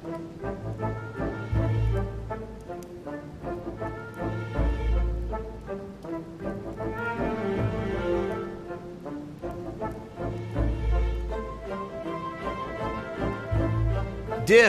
Dear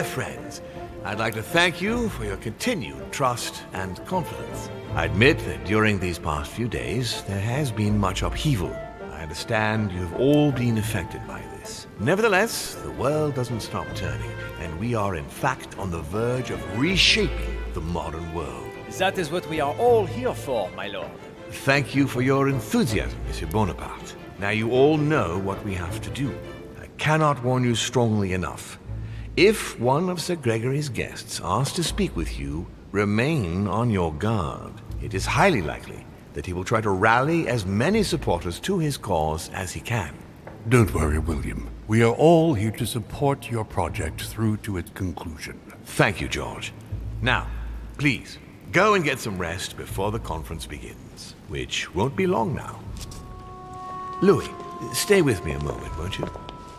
friends, I'd like to thank you for your continued trust and confidence. I admit that during these past few days, there has been much upheaval. I understand you've all been affected by this. Nevertheless, the world doesn't stop turning, and we are in fact on the verge of reshaping the modern world. That is what we are all here for, my lord. Thank you for your enthusiasm, Monsieur Bonaparte. Now you all know what we have to do. I cannot warn you strongly enough. If one of Sir Gregory's guests asks to speak with you, remain on your guard. It is highly likely that he will try to rally as many supporters to his cause as he can. Don't worry, William. We are all here to support your project through to its conclusion. Thank you, George. Now, please, go and get some rest before the conference begins, which won't be long now. Louis, stay with me a moment, won't you?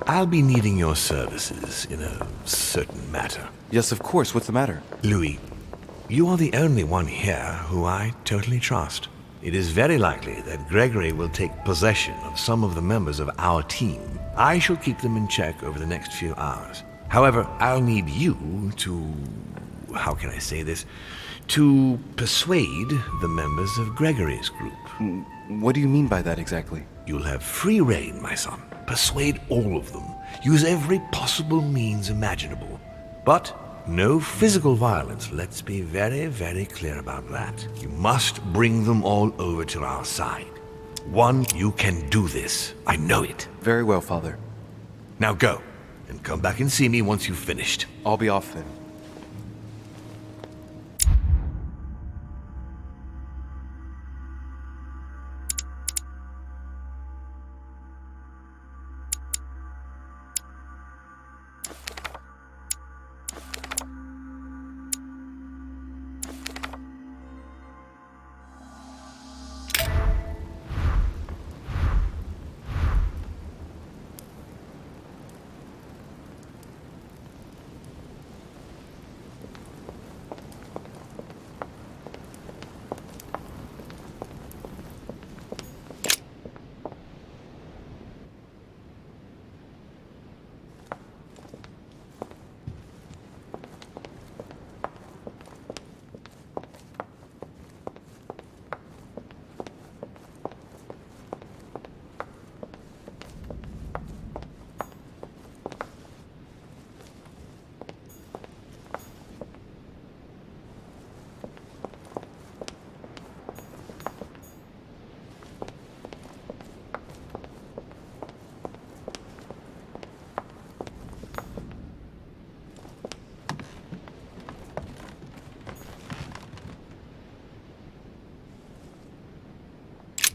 I'll be needing your services in a certain matter. Yes, of course. What's the matter? Louis, you are the only one here who I totally trust. It is very likely that Gregory will take possession of some of the members of our team. I shall keep them in check over the next few hours. However, I'll need you to... how can I say this? To persuade the members of Gregory's group. What do you mean by that exactly? You'll have free rein, my son. Persuade all of them. Use every possible means imaginable. But no physical violence. Let's be very, very clear about that. You must bring them all over to our side. One, you can do this. I know it. Very well, Father. Now go, and come back and see me once you've finished. I'll be off then.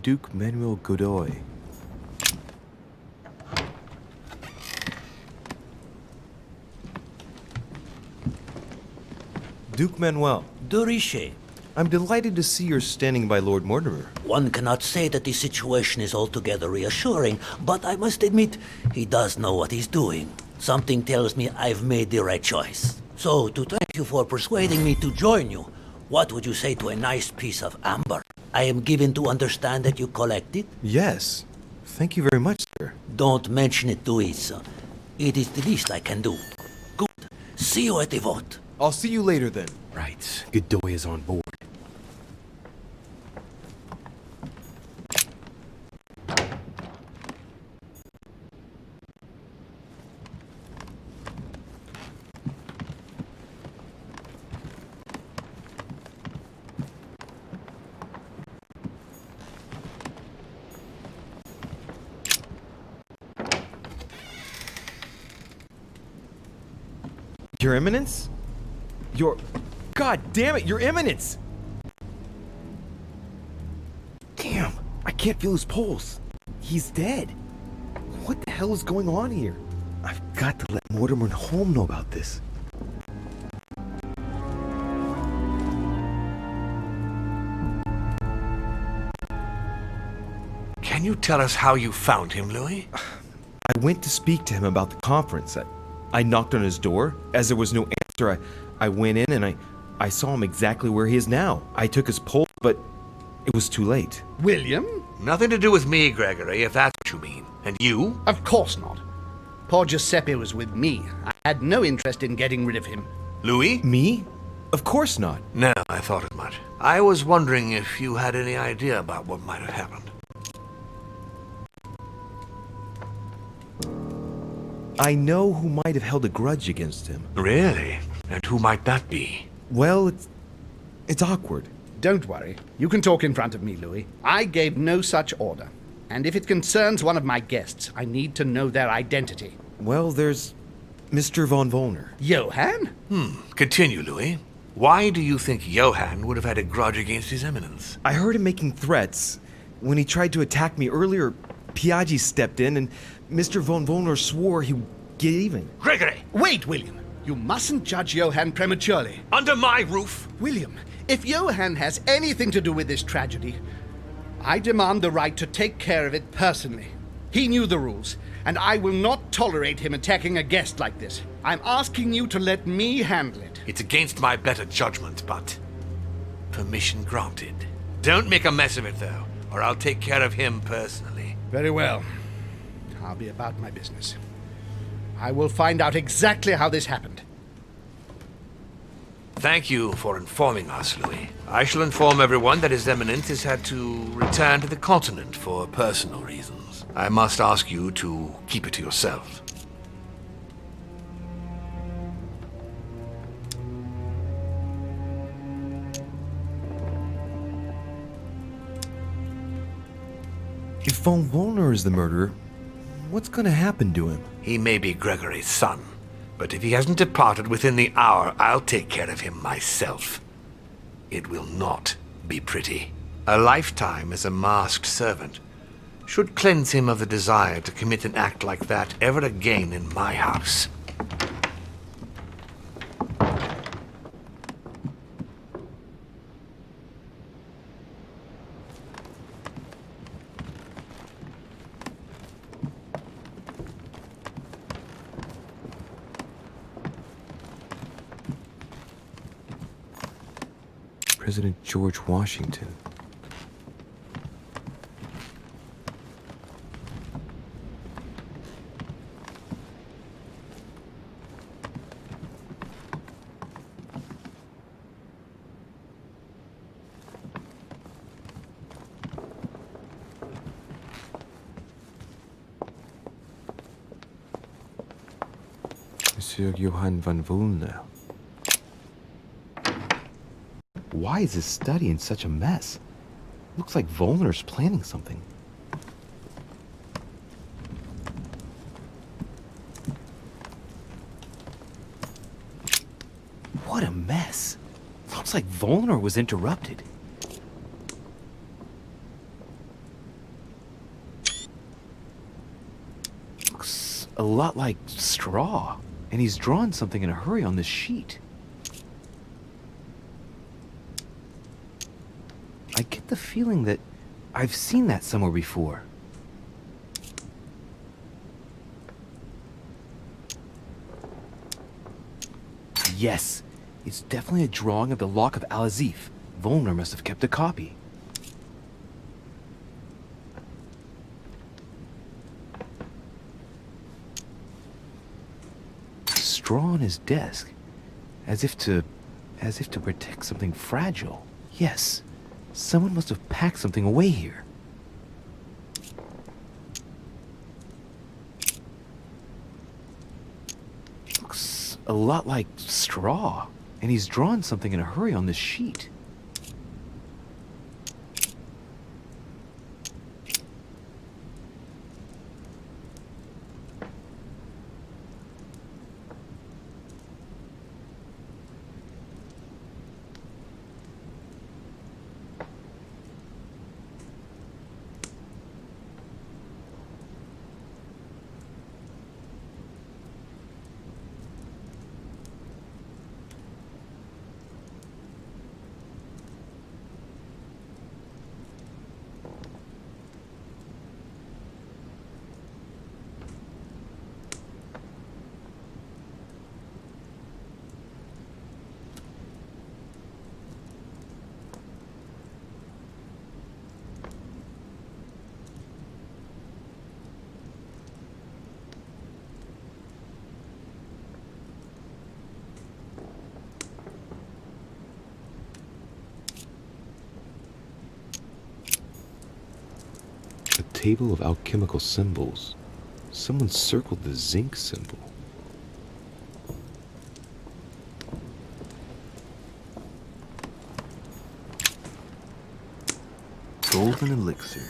Duke Manuel Godoy. Duke Manuel, De Richet. I'm delighted to see you're standing by Lord Mortimer. One cannot say that the situation is altogether reassuring, but I must admit, he does know what he's doing. Something tells me I've made the right choice. So, to thank you for persuading me to join you, what would you say to a nice piece of amber? I am given to understand that you collect it? Yes. Thank you very much, sir. Don't mention it to Isa. It is the least I can do. Good. See you at the vote. I'll see you later then. Right. Godoy is on board. Your Eminence? God damn it, Your Eminence! Damn, I can't feel his pulse. He's dead. What the hell is going on here? I've got to let Mortimer and Holm know about this. Can you tell us how you found him, Louis? I went to speak to him about the conference. I knocked on his door. As there was no answer, Sir, I went in and I saw him exactly where he is now. I took his pulse, but it was too late. William? Nothing to do with me, Gregory, if that's what you mean. And you? Of course not. Poor Giuseppe was with me. I had no interest in getting rid of him. Louis? Me? Of course not. No, I thought as much. I was wondering if you had any idea about what might have happened. I know who might have held a grudge against him. Really? And who might that be? Well, it's awkward. Don't worry. You can talk in front of me, Louis. I gave no such order. And if it concerns one of my guests, I need to know their identity. Well, there's Mr. von Wollner. Johann? Continue, Louis. Why do you think Johann would have had a grudge against His Eminence? I heard him making threats. When he tried to attack me earlier, Piaggi stepped in and Mr. von Wollner swore he would get even. Gregory! Wait, William. You mustn't judge Johann prematurely. Under my roof? William, if Johann has anything to do with this tragedy, I demand the right to take care of it personally. He knew the rules, and I will not tolerate him attacking a guest like this. I'm asking you to let me handle it. It's against my better judgment, but permission granted. Don't make a mess of it, though, or I'll take care of him personally. Very well. I'll be about my business. I will find out exactly how this happened. Thank you for informing us, Louis. I shall inform everyone that His Eminence has had to return to the continent for personal reasons. I must ask you to keep it to yourself. If von Wollner is the murderer, what's gonna happen to him? He may be Gregory's son, but if he hasn't departed within the hour, I'll take care of him myself. It will not be pretty. A lifetime as a masked servant should cleanse him of the desire to commit an act like that ever again in my house. President George Washington. Monsieur Johann von Wollner. Why is his study in such a mess? Looks like Wollner's planning something. What a mess. Looks like Wollner was interrupted. Looks a lot like straw, and he's drawn something in a hurry on this sheet. I get the feeling that I've seen that somewhere before. Yes, it's definitely a drawing of the Lock of Al-Azif. Wollner must have kept a copy. Straw on his desk, as if to protect something fragile. Yes. Someone must have packed something away here. Looks a lot like straw, and he's drawn something in a hurry on this sheet. table of alchemical symbols. Someone circled the zinc symbol. Golden elixir.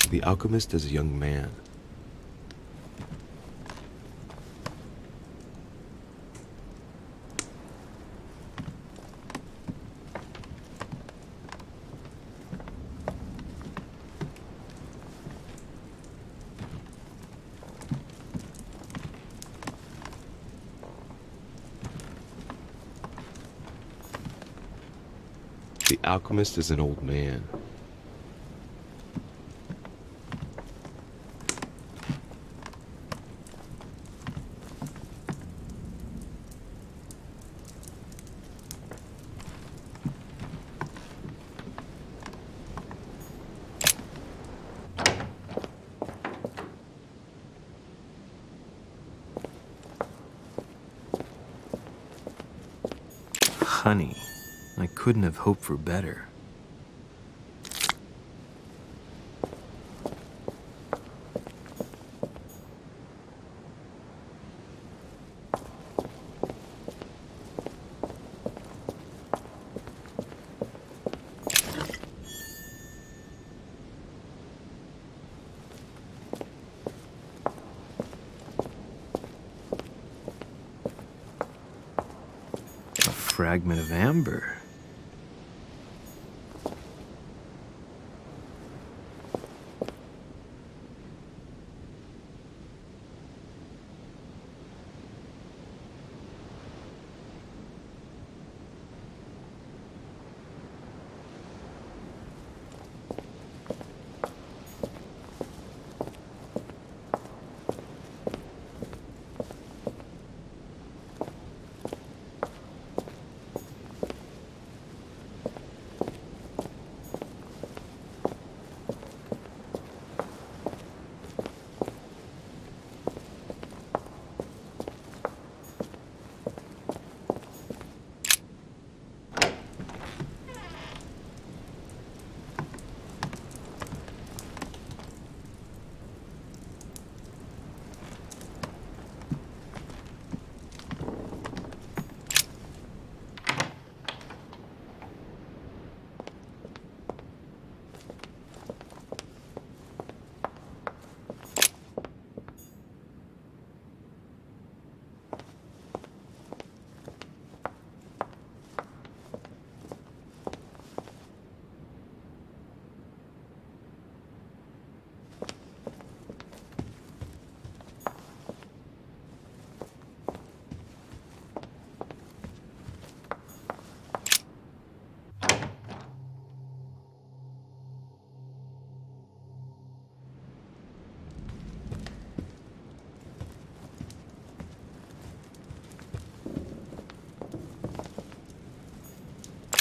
The alchemist is a young man. The alchemist is an old man. Honey, I couldn't have hoped for better. A fragment of amber.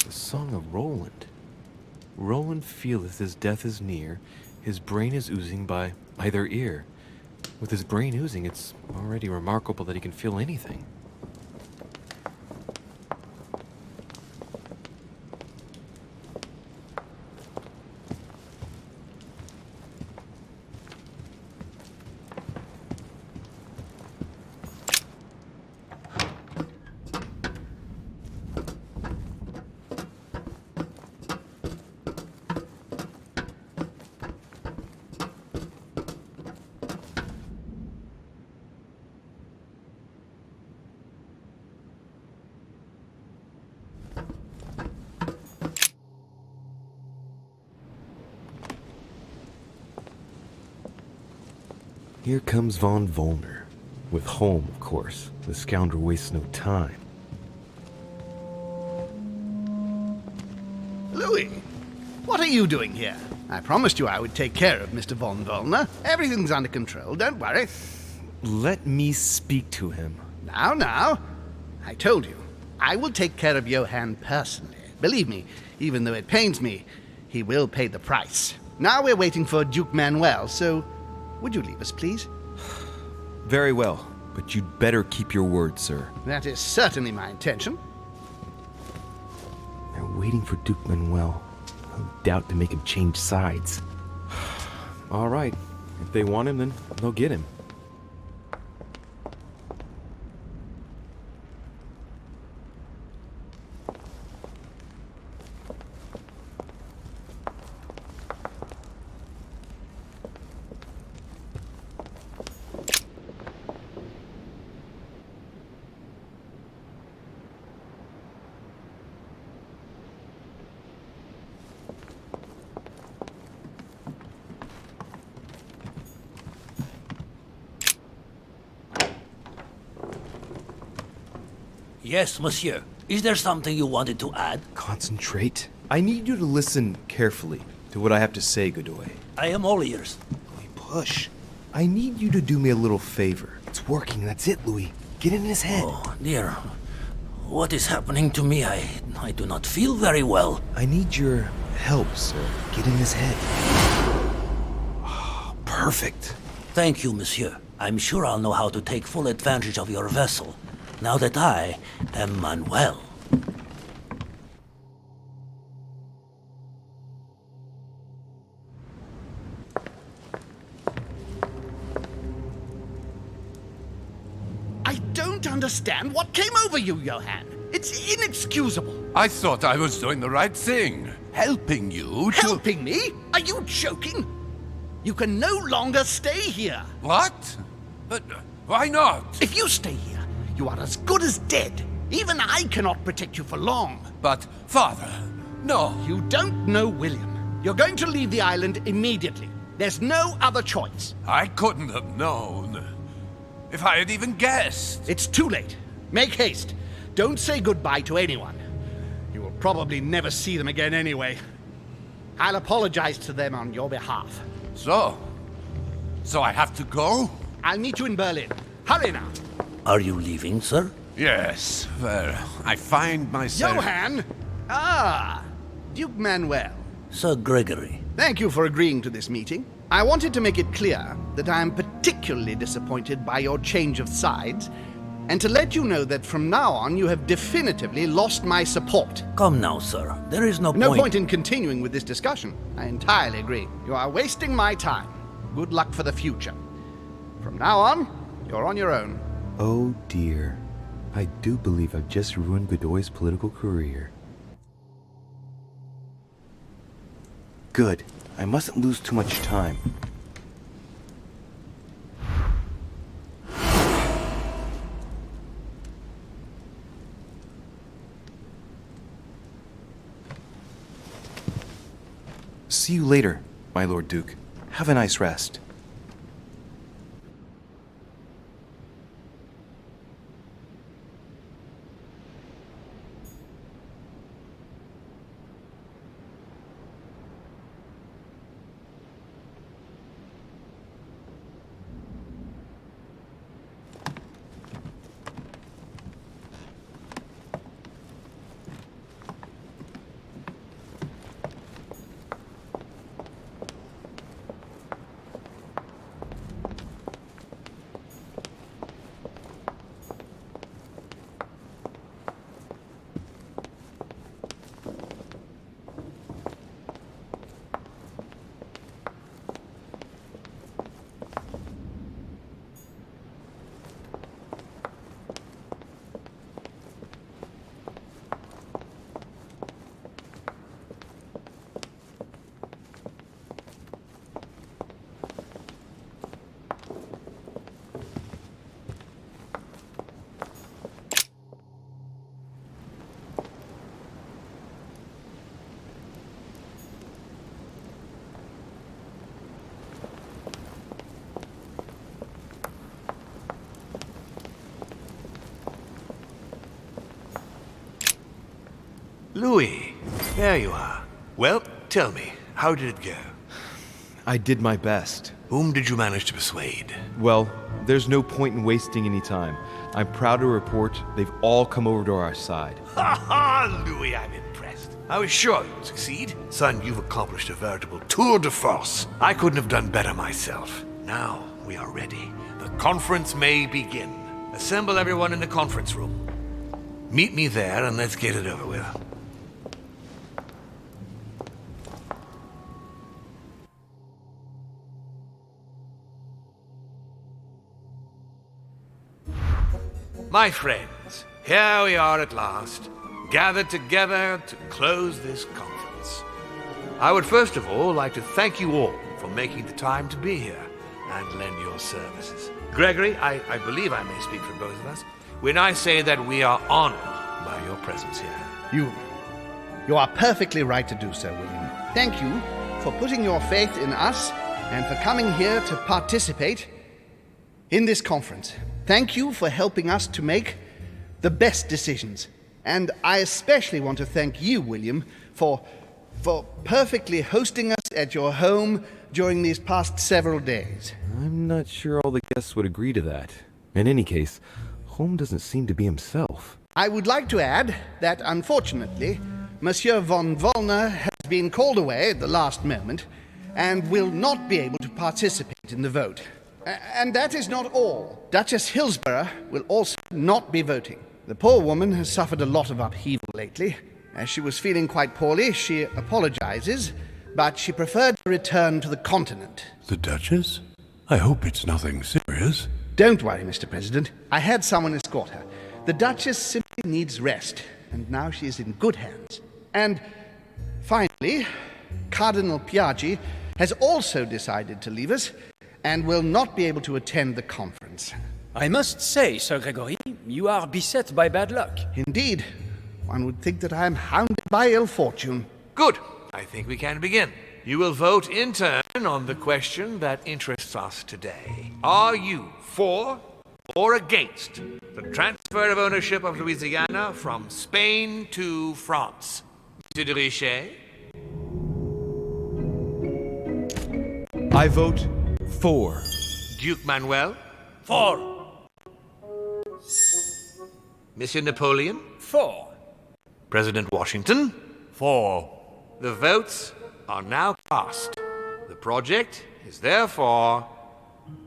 The Song of Roland. Roland feeleth his death is near, his brain is oozing by either ear. With his brain oozing, it's already remarkable that he can feel anything. Here comes von Volner. With Holm, of course. The scoundrel wastes no time. Louis, what are you doing here? I promised you I would take care of Mr. von Volner. Everything's under control, don't worry. Let me speak to him. Now. I told you, I will take care of Johann personally. Believe me, even though it pains me, he will pay the price. Now we're waiting for Duke Manuel, so would you leave us, please? Very well, but you'd better keep your word, sir. That is certainly my intention. They're waiting for Duke Manuel. No doubt to make him change sides. All right. If they want him, then they'll get him. Yes, monsieur. Is there something you wanted to add? Concentrate. I need you to listen carefully to what I have to say, Godoy. I am all ears. Louis, push. I need you to do me a little favor. It's working, that's it, Louis. Get in his head. Oh, dear. What is happening to me? I do not feel very well. I need your help, sir. Get in his head. Oh, perfect. Thank you, monsieur. I'm sure I'll know how to take full advantage of your vessel, now that I am Manuel. I don't understand what came over you, Johann. It's inexcusable. I thought I was doing the right thing, helping you to... Helping me? Are you joking? You can no longer stay here. What? But why not? If you stay here, you are as good as dead. Even I cannot protect you for long. But, Father, no. You don't know William. You're going to leave the island immediately. There's no other choice. I couldn't have known. If I had even guessed. It's too late. Make haste. Don't say goodbye to anyone. You will probably never see them again anyway. I'll apologize to them on your behalf. So I have to go? I'll meet you in Berlin. Hurry now. Are you leaving, sir? Yes, well, I find myself... Johann! Ah, Duke Manuel. Sir Gregory. Thank you for agreeing to this meeting. I wanted to make it clear that I am particularly disappointed by your change of sides, and to let you know that from now on you have definitively lost my support. Come now, sir. There is no No point in continuing with this discussion. I entirely agree. You are wasting my time. Good luck for the future. From now on, you're on your own. Oh dear. I do believe I've just ruined Godoy's political career. Good. I mustn't lose too much time. See you later, my Lord Duke. Have a nice rest. Louis, there you are. Well, tell me, how did it go? I did my best. Whom did you manage to persuade? Well, there's no point in wasting any time. I'm proud to report they've all come over to our side. Ha ha, Louis, I'm impressed. I was sure you'd succeed. Son, you've accomplished a veritable tour de force. I couldn't have done better myself. Now we are ready. The conference may begin. Assemble everyone in the conference room. Meet me there and let's get it over with. My friends, here we are at last, gathered together to close this conference. I would first of all like to thank you all for making the time to be here and lend your services. Gregory, I believe I may speak for both of us when I say that we are honored by your presence here. You are perfectly right to do so, William. Thank you for putting your faith in us and for coming here to participate in this conference. Thank you for helping us to make the best decisions. And I especially want to thank you, William, for perfectly hosting us at your home during these past several days. I'm not sure all the guests would agree to that. In any case, Holm doesn't seem to be himself. I would like to add that, unfortunately, Monsieur von Wollner has been called away at the last moment and will not be able to participate in the vote. And that is not all. Duchess Hillsborough will also not be voting. The poor woman has suffered a lot of upheaval lately. As she was feeling quite poorly, she apologizes, but she preferred to return to the continent. The Duchess? I hope it's nothing serious. Don't worry, Mr. President. I had someone escort her. The Duchess simply needs rest, and now she is in good hands. And finally, Cardinal Piaggi has also decided to leave us and will not be able to attend the conference. I must say, Sir Gregory, you are beset by bad luck. Indeed, one would think that I am hounded by ill fortune. Good. I think we can begin. You will vote in turn on the question that interests us today. Are you for or against the transfer of ownership of Louisiana from Spain to France? Monsieur de Richet? I vote for. Duke Manuel? For. Monsieur Napoleon? For. President Washington? For. The votes are now cast. The project is therefore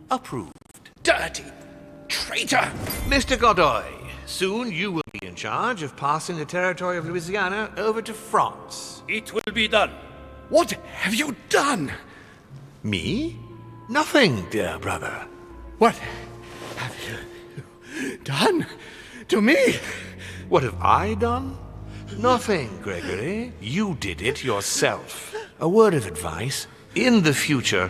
approved. Dirty traitor! Mr. Godoy, soon you will be in charge of passing the territory of Louisiana over to France. It will be done. What have you done? Me? Nothing, dear brother. What have you done to me? What have I done? Nothing, Gregory. You did it yourself. A word of advice. In the future,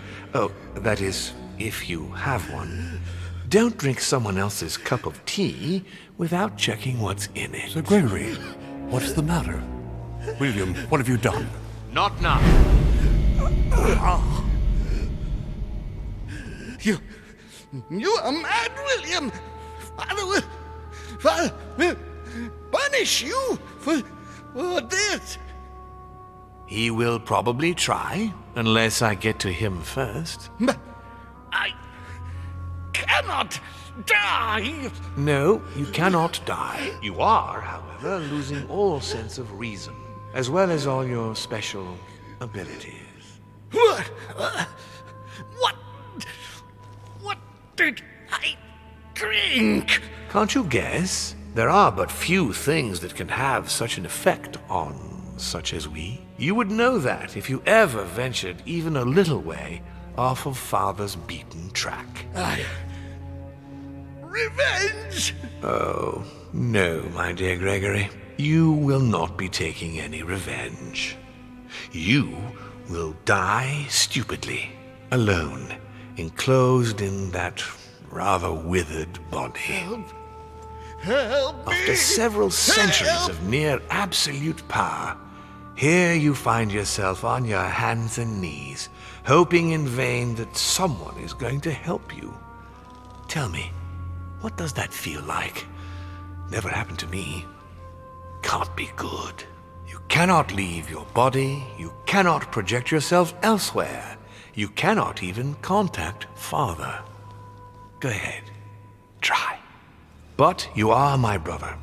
that is, if you have one, don't drink someone else's cup of tea without checking what's in it. Sir Gregory, what's the matter? William, what have you done? Not now. You are mad, William! Father will punish you for this! He will probably try, unless I get to him first. But I cannot die! No, you cannot die. You are, however, losing all sense of reason, as well as all your special abilities. What did I drink? Can't you guess? There are but few things that can have such an effect on such as we. You would know that if you ever ventured even a little way off of Father's beaten track. Revenge! Oh, no, my dear Gregory. You will not be taking any revenge. You will die stupidly, alone, enclosed in that rather withered body. Help me! After several centuries of near absolute power, here you find yourself on your hands and knees, hoping in vain that someone is going to help you. Tell me, what does that feel like? Never happened to me. Can't be good. You cannot leave your body, you cannot project yourself elsewhere, you cannot even contact Father. Go ahead, try. But you are my brother,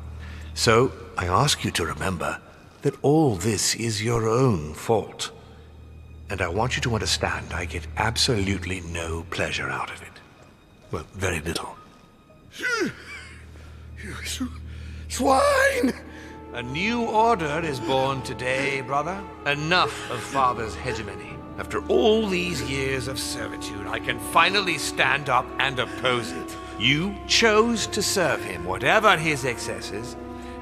so I ask you to remember that all this is your own fault. And I want you to understand I get absolutely no pleasure out of it. Well, very little. Swine! A new order is born today, brother. Enough of Father's hegemony. After all these years of servitude, I can finally stand up and oppose it. You chose to serve him, whatever his excesses.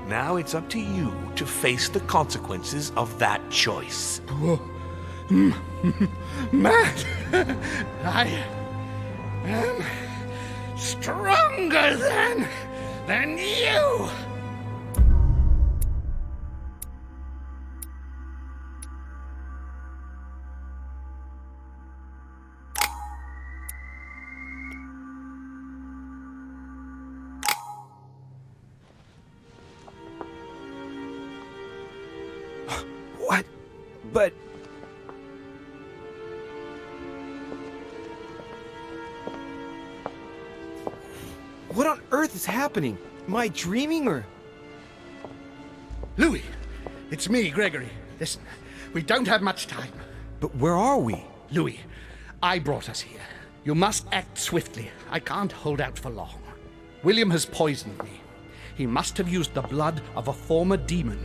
Now it's up to you to face the consequences of that choice. Matt, I am stronger than you. What? But... What on earth is happening? Am I dreaming or... Louis, it's me, Gregory. Listen, we don't have much time. But where are we? Louis, I brought us here. You must act swiftly. I can't hold out for long. William has poisoned me. He must have used the blood of a former demon.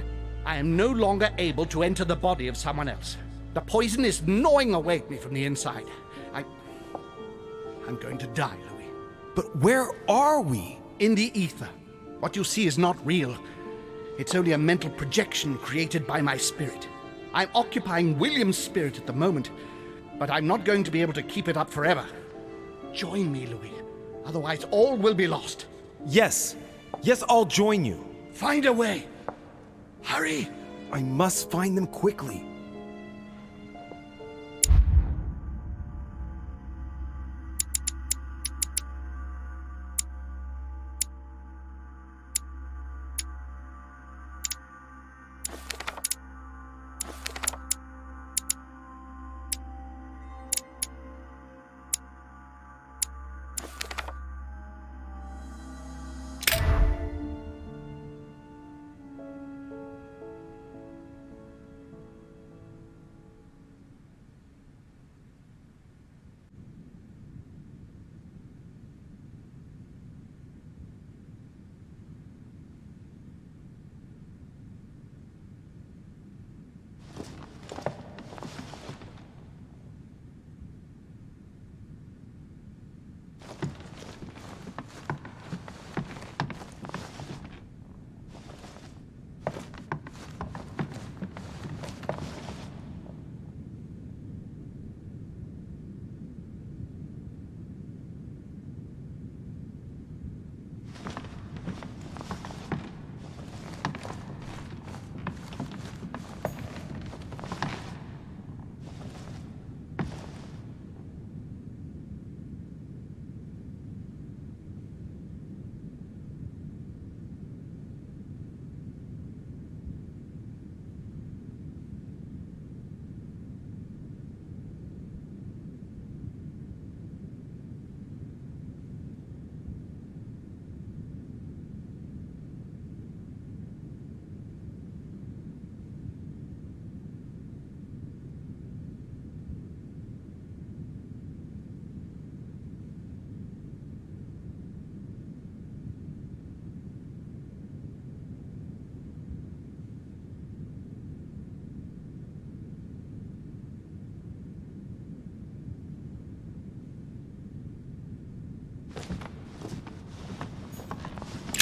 I am no longer able to enter the body of someone else. The poison is gnawing away at me from the inside. I'm going to die, Louis. But where are we? In the ether. What you see is not real. It's only a mental projection created by my spirit. I'm occupying William's spirit at the moment, but I'm not going to be able to keep it up forever. Join me, Louis. Otherwise, all will be lost. Yes. Yes, I'll join you. Find a way. Hurry! I must find them quickly.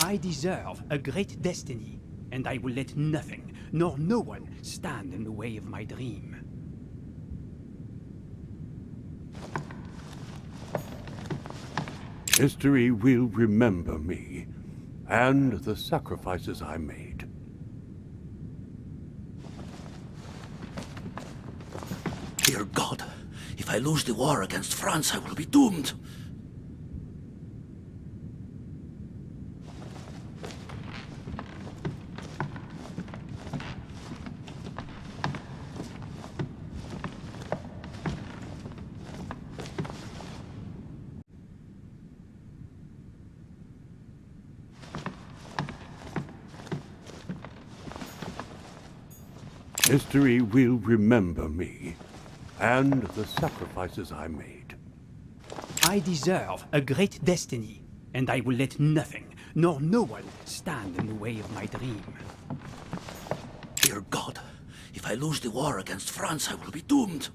I deserve a great destiny, and I will let nothing, nor no one, stand in the way of my dream. History will remember me and the sacrifices I made. Dear God, if I lose the war against France, I will be doomed. History will remember me and the sacrifices I made. I deserve a great destiny, and I will let nothing, nor no one stand in the way of my dream. Dear God, if I lose the war against France, I will be doomed.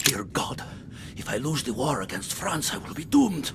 Dear God, if I lose the war against France, I will be doomed.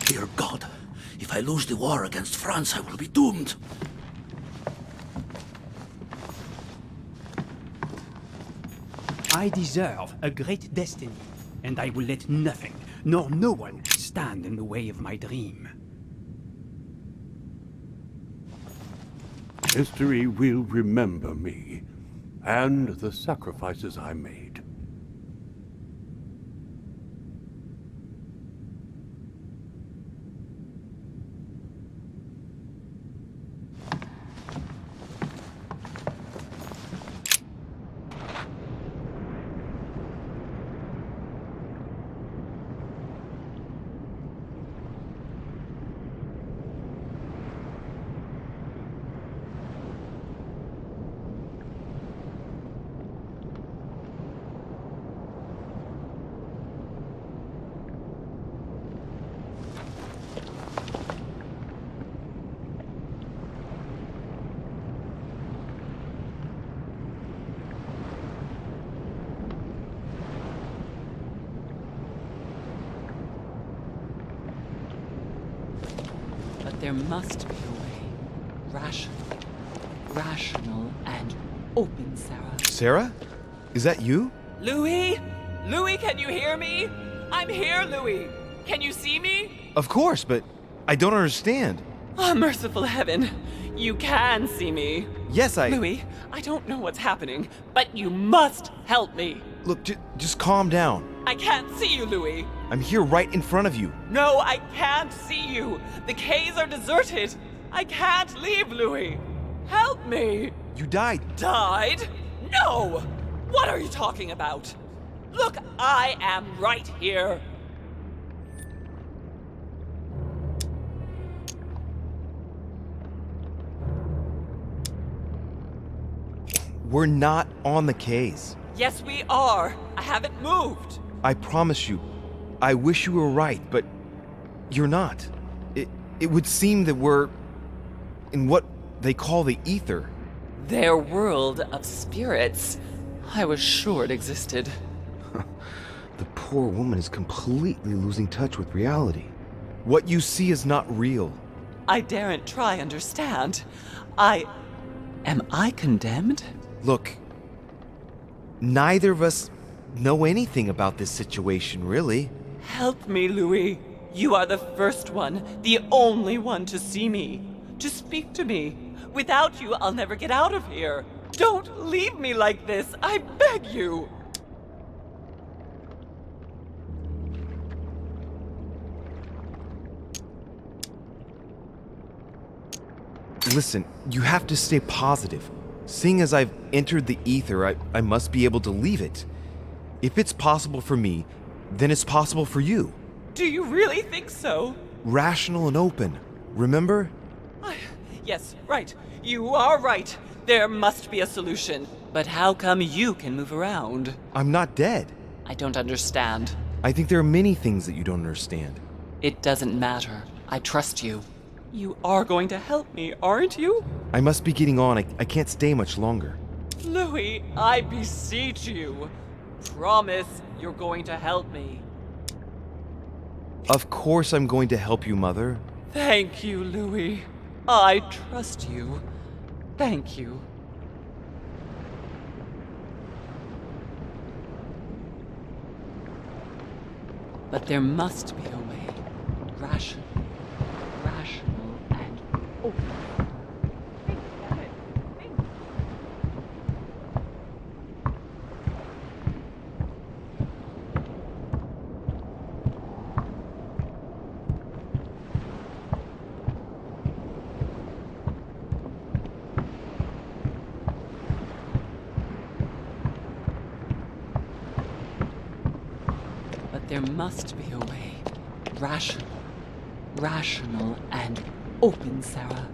Dear God, if I lose the war against France, I will be doomed. I deserve a great destiny, and I will let nothing, nor no one, stand in the way of my dream. History will remember me and the sacrifices I made. But there must be a way. Rational and open, Sarah. Sarah? Is that you? Louis? Louis, can you hear me? I'm here, Louis. Can you see me? Of course, but I don't understand. Oh, merciful heaven. You can see me. Yes, Louis, I don't know what's happening, but you must help me. Look, just calm down. I can't see you, Louis. I'm here right in front of you. No, I can't see you. The caves are deserted. I can't leave, Louis. Help me. You died. Died? No! What are you talking about? Look, I am right here. We're not on the case. Yes, we are. I haven't moved. I promise you. I wish you were right, but you're not. It would seem that we're in what they call the ether. Their world of spirits. I was sure it existed. The poor woman is completely losing touch with reality. What you see is not real. I daren't try understand. Am I condemned? Look, neither of us know anything about this situation, really. Help me, Louis. You are the first one, the only one to see me, to speak to me. Without you, I'll never get out of here. Don't leave me like this, I beg you. Listen, you have to stay positive. Seeing as I've entered the ether, I must be able to leave it. If it's possible for me, then it's possible for you. Do you really think so? Rational and open, remember? Yes, right. You are right. There must be a solution. But how come you can move around? I'm not dead. I don't understand. I think there are many things that you don't understand. It doesn't matter. I trust you. You are going to help me, aren't you? I must be getting on. I can't stay much longer. Louis, I beseech you. Promise you're going to help me. Of course I'm going to help you, Mother. Thank you, Louis. I trust you. Thank you. But there must be a way. Rational, and open. Think, damn it. Think. But there must be a way. Rational, and open, Sarah.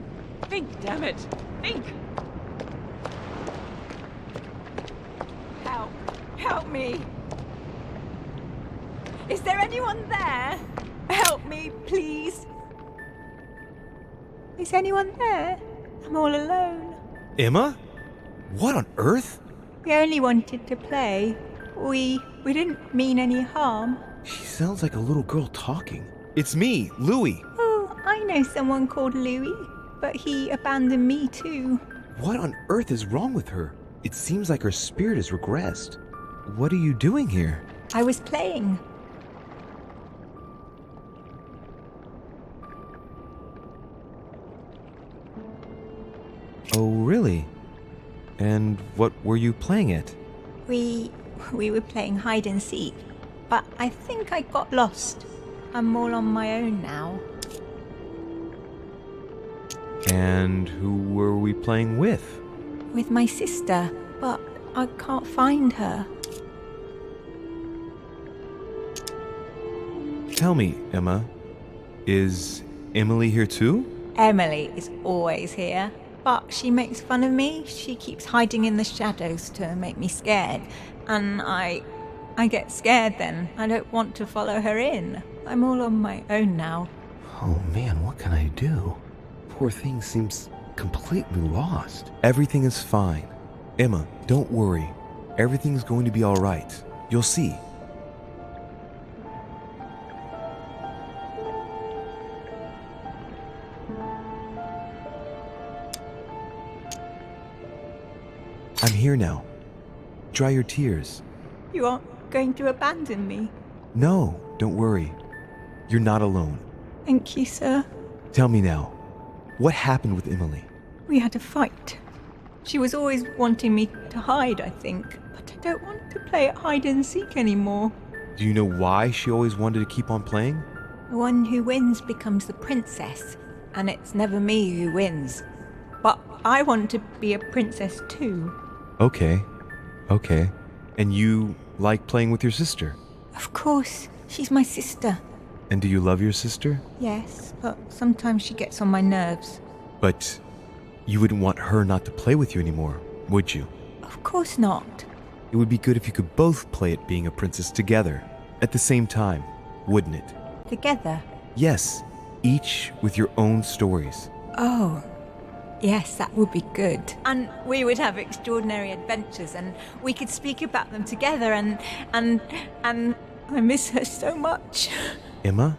Think, damn it. Think. Help me. Is there anyone there? Help me, please. Is anyone there? I'm all alone. Emma? What on earth? We only wanted to play. We didn't mean any harm. She sounds like a little girl talking. It's me, Louis. Oh, I know someone called Louis, but he abandoned me too. What on earth is wrong with her? It seems like her spirit has regressed. What are you doing here? I was playing. Oh, really? And what were you playing at? We were playing hide and seek, but I think I got lost. I'm all on my own now. And who were we playing with? With my sister, but I can't find her. Tell me, Emma, is Emily here too? Emily is always here, but she makes fun of me. She keeps hiding in the shadows to make me scared, and I get scared then. I don't want to follow her in. I'm all on my own now. Oh man, what can I do? Poor thing seems completely lost. Everything is fine. Emma, don't worry. Everything's going to be all right. You'll see. I'm here now. Dry your tears. You aren't going to abandon me? No, don't worry. You're not alone. Thank you, sir. Tell me now, what happened with Emily? We had a fight. She was always wanting me to hide, I think, but I don't want to play at hide and seek anymore. Do you know why she always wanted to keep on playing? The one who wins becomes the princess, and it's never me who wins. But I want to be a princess too. Okay. And you like playing with your sister? Of course, she's my sister. And do you love your sister? Yes, but sometimes she gets on my nerves. But you wouldn't want her not to play with you anymore, would you? Of course not. It would be good if you could both play at being a princess together, at the same time, wouldn't it? Together? Yes, each with your own stories. Oh, yes, that would be good. And we would have extraordinary adventures, and we could speak about them together, and I miss her so much. Emma?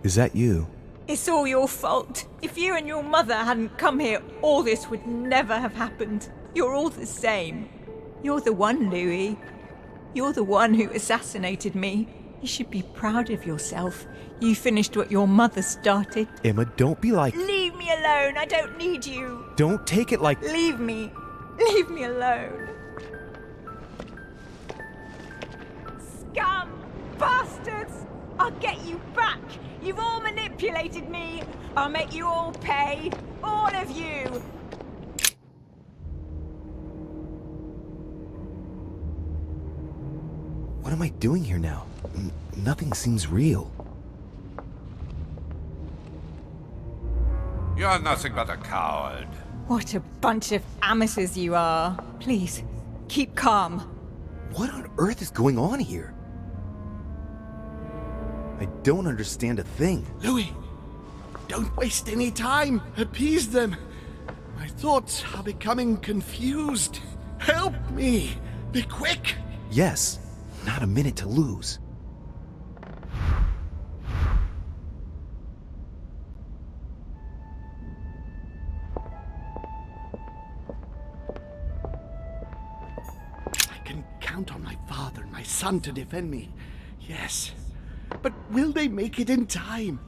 Is that you? It's all your fault. If you and your mother hadn't come here, all this would never have happened. You're all the same. You're the one, Louis. You're the one who assassinated me. You should be proud of yourself. You finished what your mother started. Emma, don't be like... Leave me alone. I don't need you. Don't take it like... Leave me. Leave me alone. Scum! Bastards! I'll get you back. You've all manipulated me. I'll make you all pay. All of you. What am I doing here now? Nothing seems real. You're nothing but a coward. What a bunch of amateurs you are. Please, keep calm. What on earth is going on here? I don't understand a thing. Louis, don't waste any time. Appease them. My thoughts are becoming confused. Help me. Be quick. Yes, not a minute to lose. I can count on my father and my son to defend me. Yes. But will they make it in time?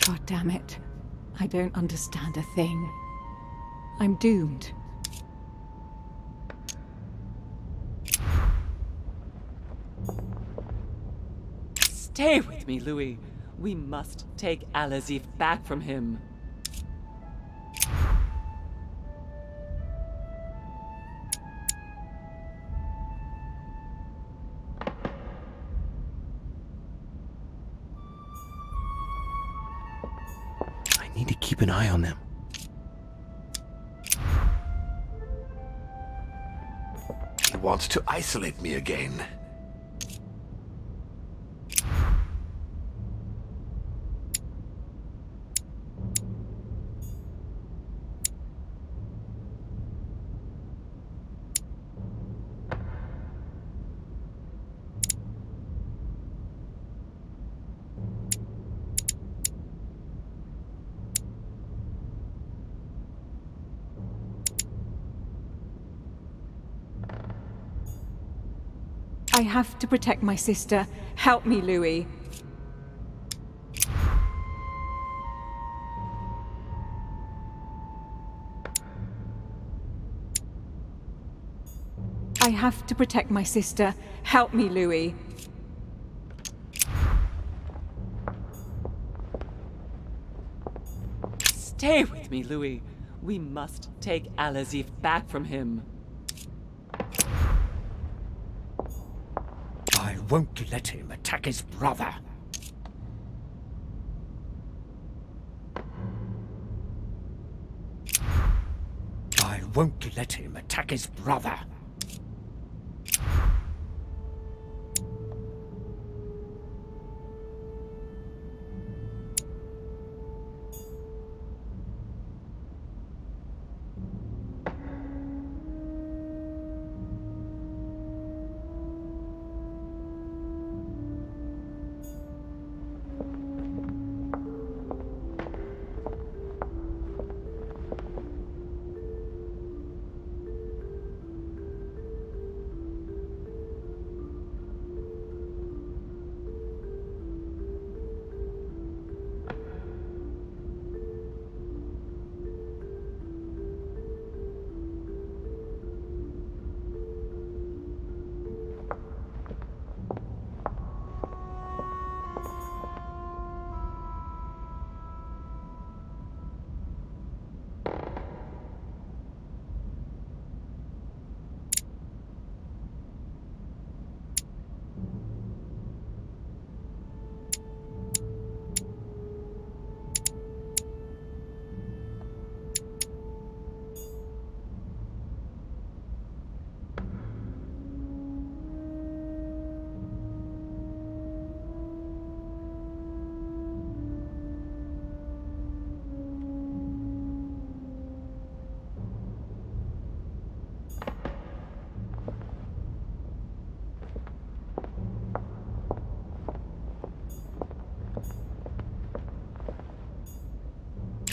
God damn it. I don't understand a thing. I'm doomed. Stay with me, Louis. We must take Al-Azif back from him. I need to keep an eye on them. He wants to isolate me again. I have to protect my sister. Help me, Louis. I have to protect my sister. Help me, Louis. Stay with me, Louis. We must take Al-Azif back from him. I won't let him attack his brother. I won't let him attack his brother.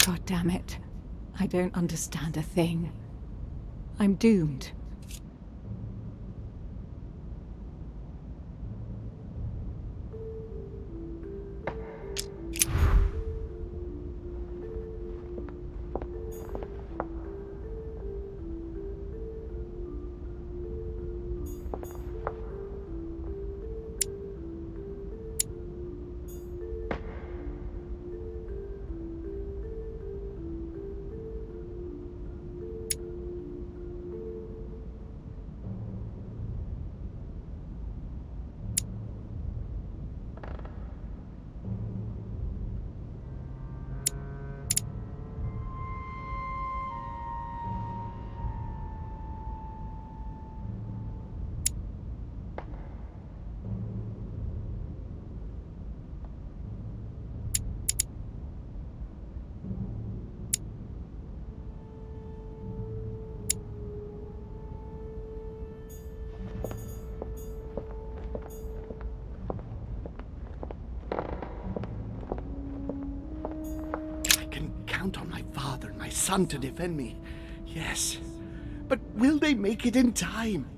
God damn it. I don't understand a thing. I'm doomed. son to defend me. Yes. But will they make it in time?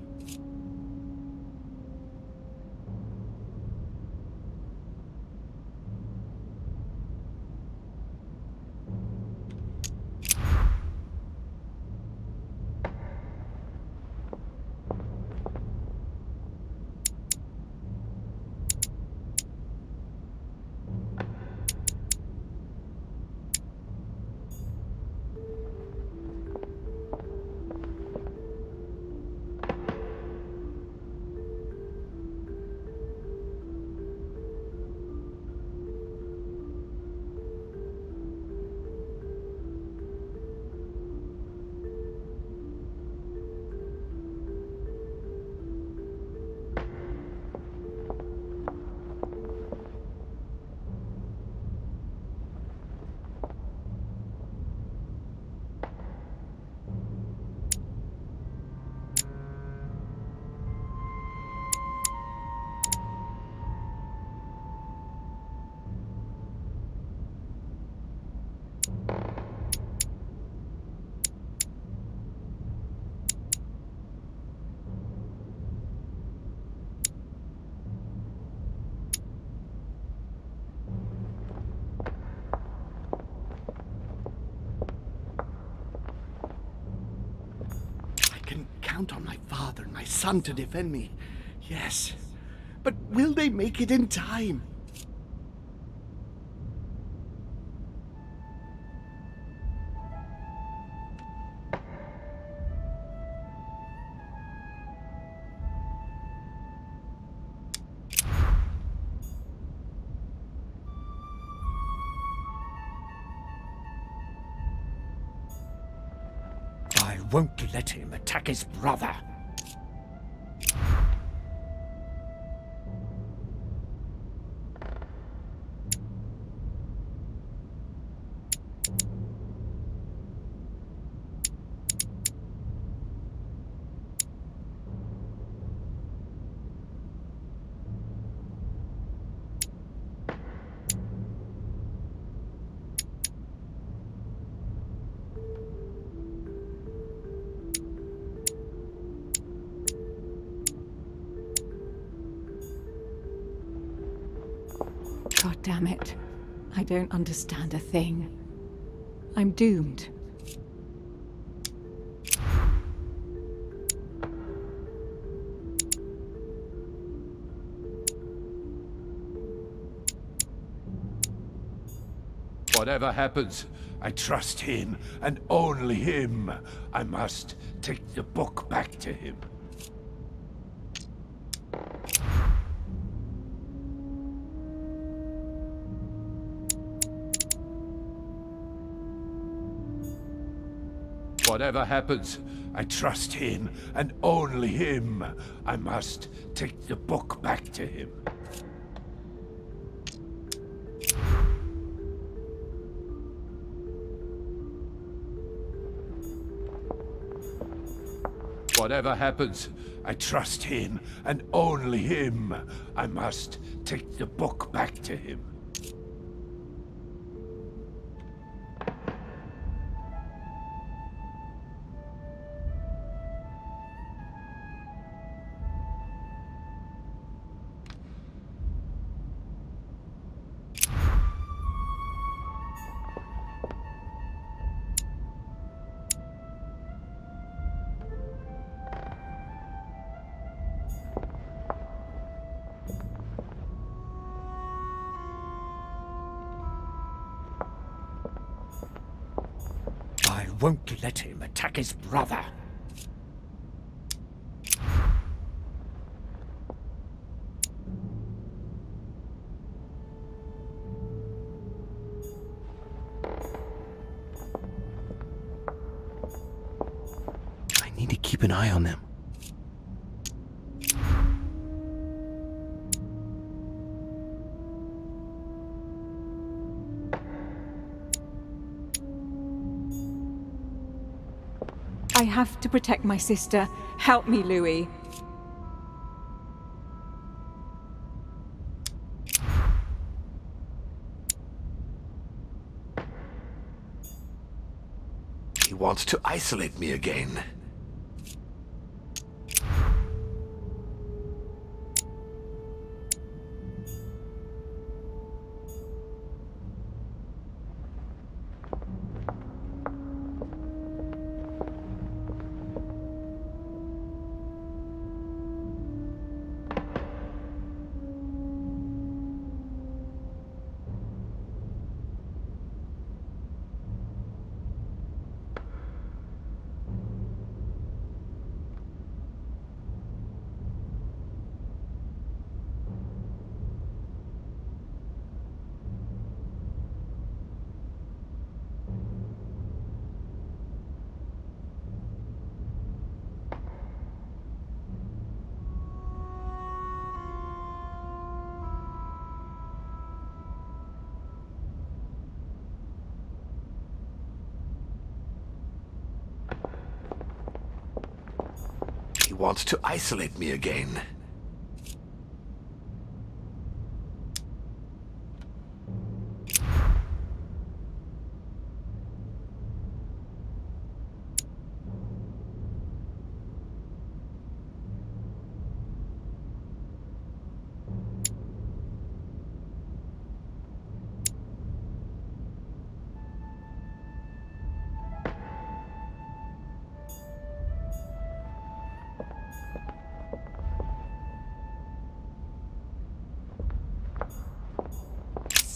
Count on my father and my son to defend me. Yes. But will they make it in time? I won't let him attack his brother. God damn it. I don't understand a thing. I'm doomed. Whatever happens, I trust him, and only him. I must take the book back to him. Whatever happens, I trust him, and only him. I must take the book back to him. Whatever happens, I trust him, and only him. I must take the book back to him. I won't let him attack his brother. I need to keep an eye on them. I have to protect my sister. Help me, Louis. wants to isolate me again. He wants to isolate me again.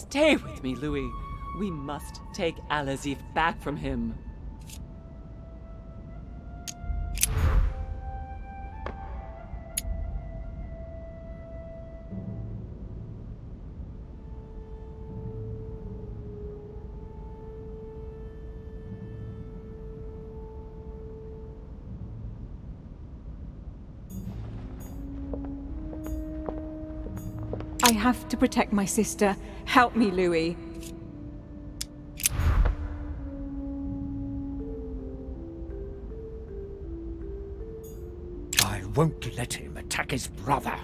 Stay with me, Louis. We must take Al-Azif back from him. I have to protect my sister. Help me, Louis. I won't let him attack his brother.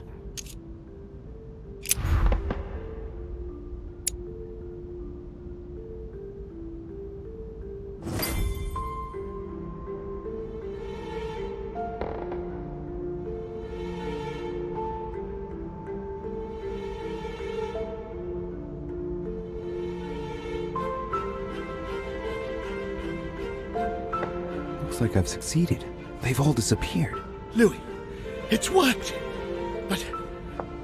Looks like I've succeeded. They've all disappeared. Louis, it's worked. But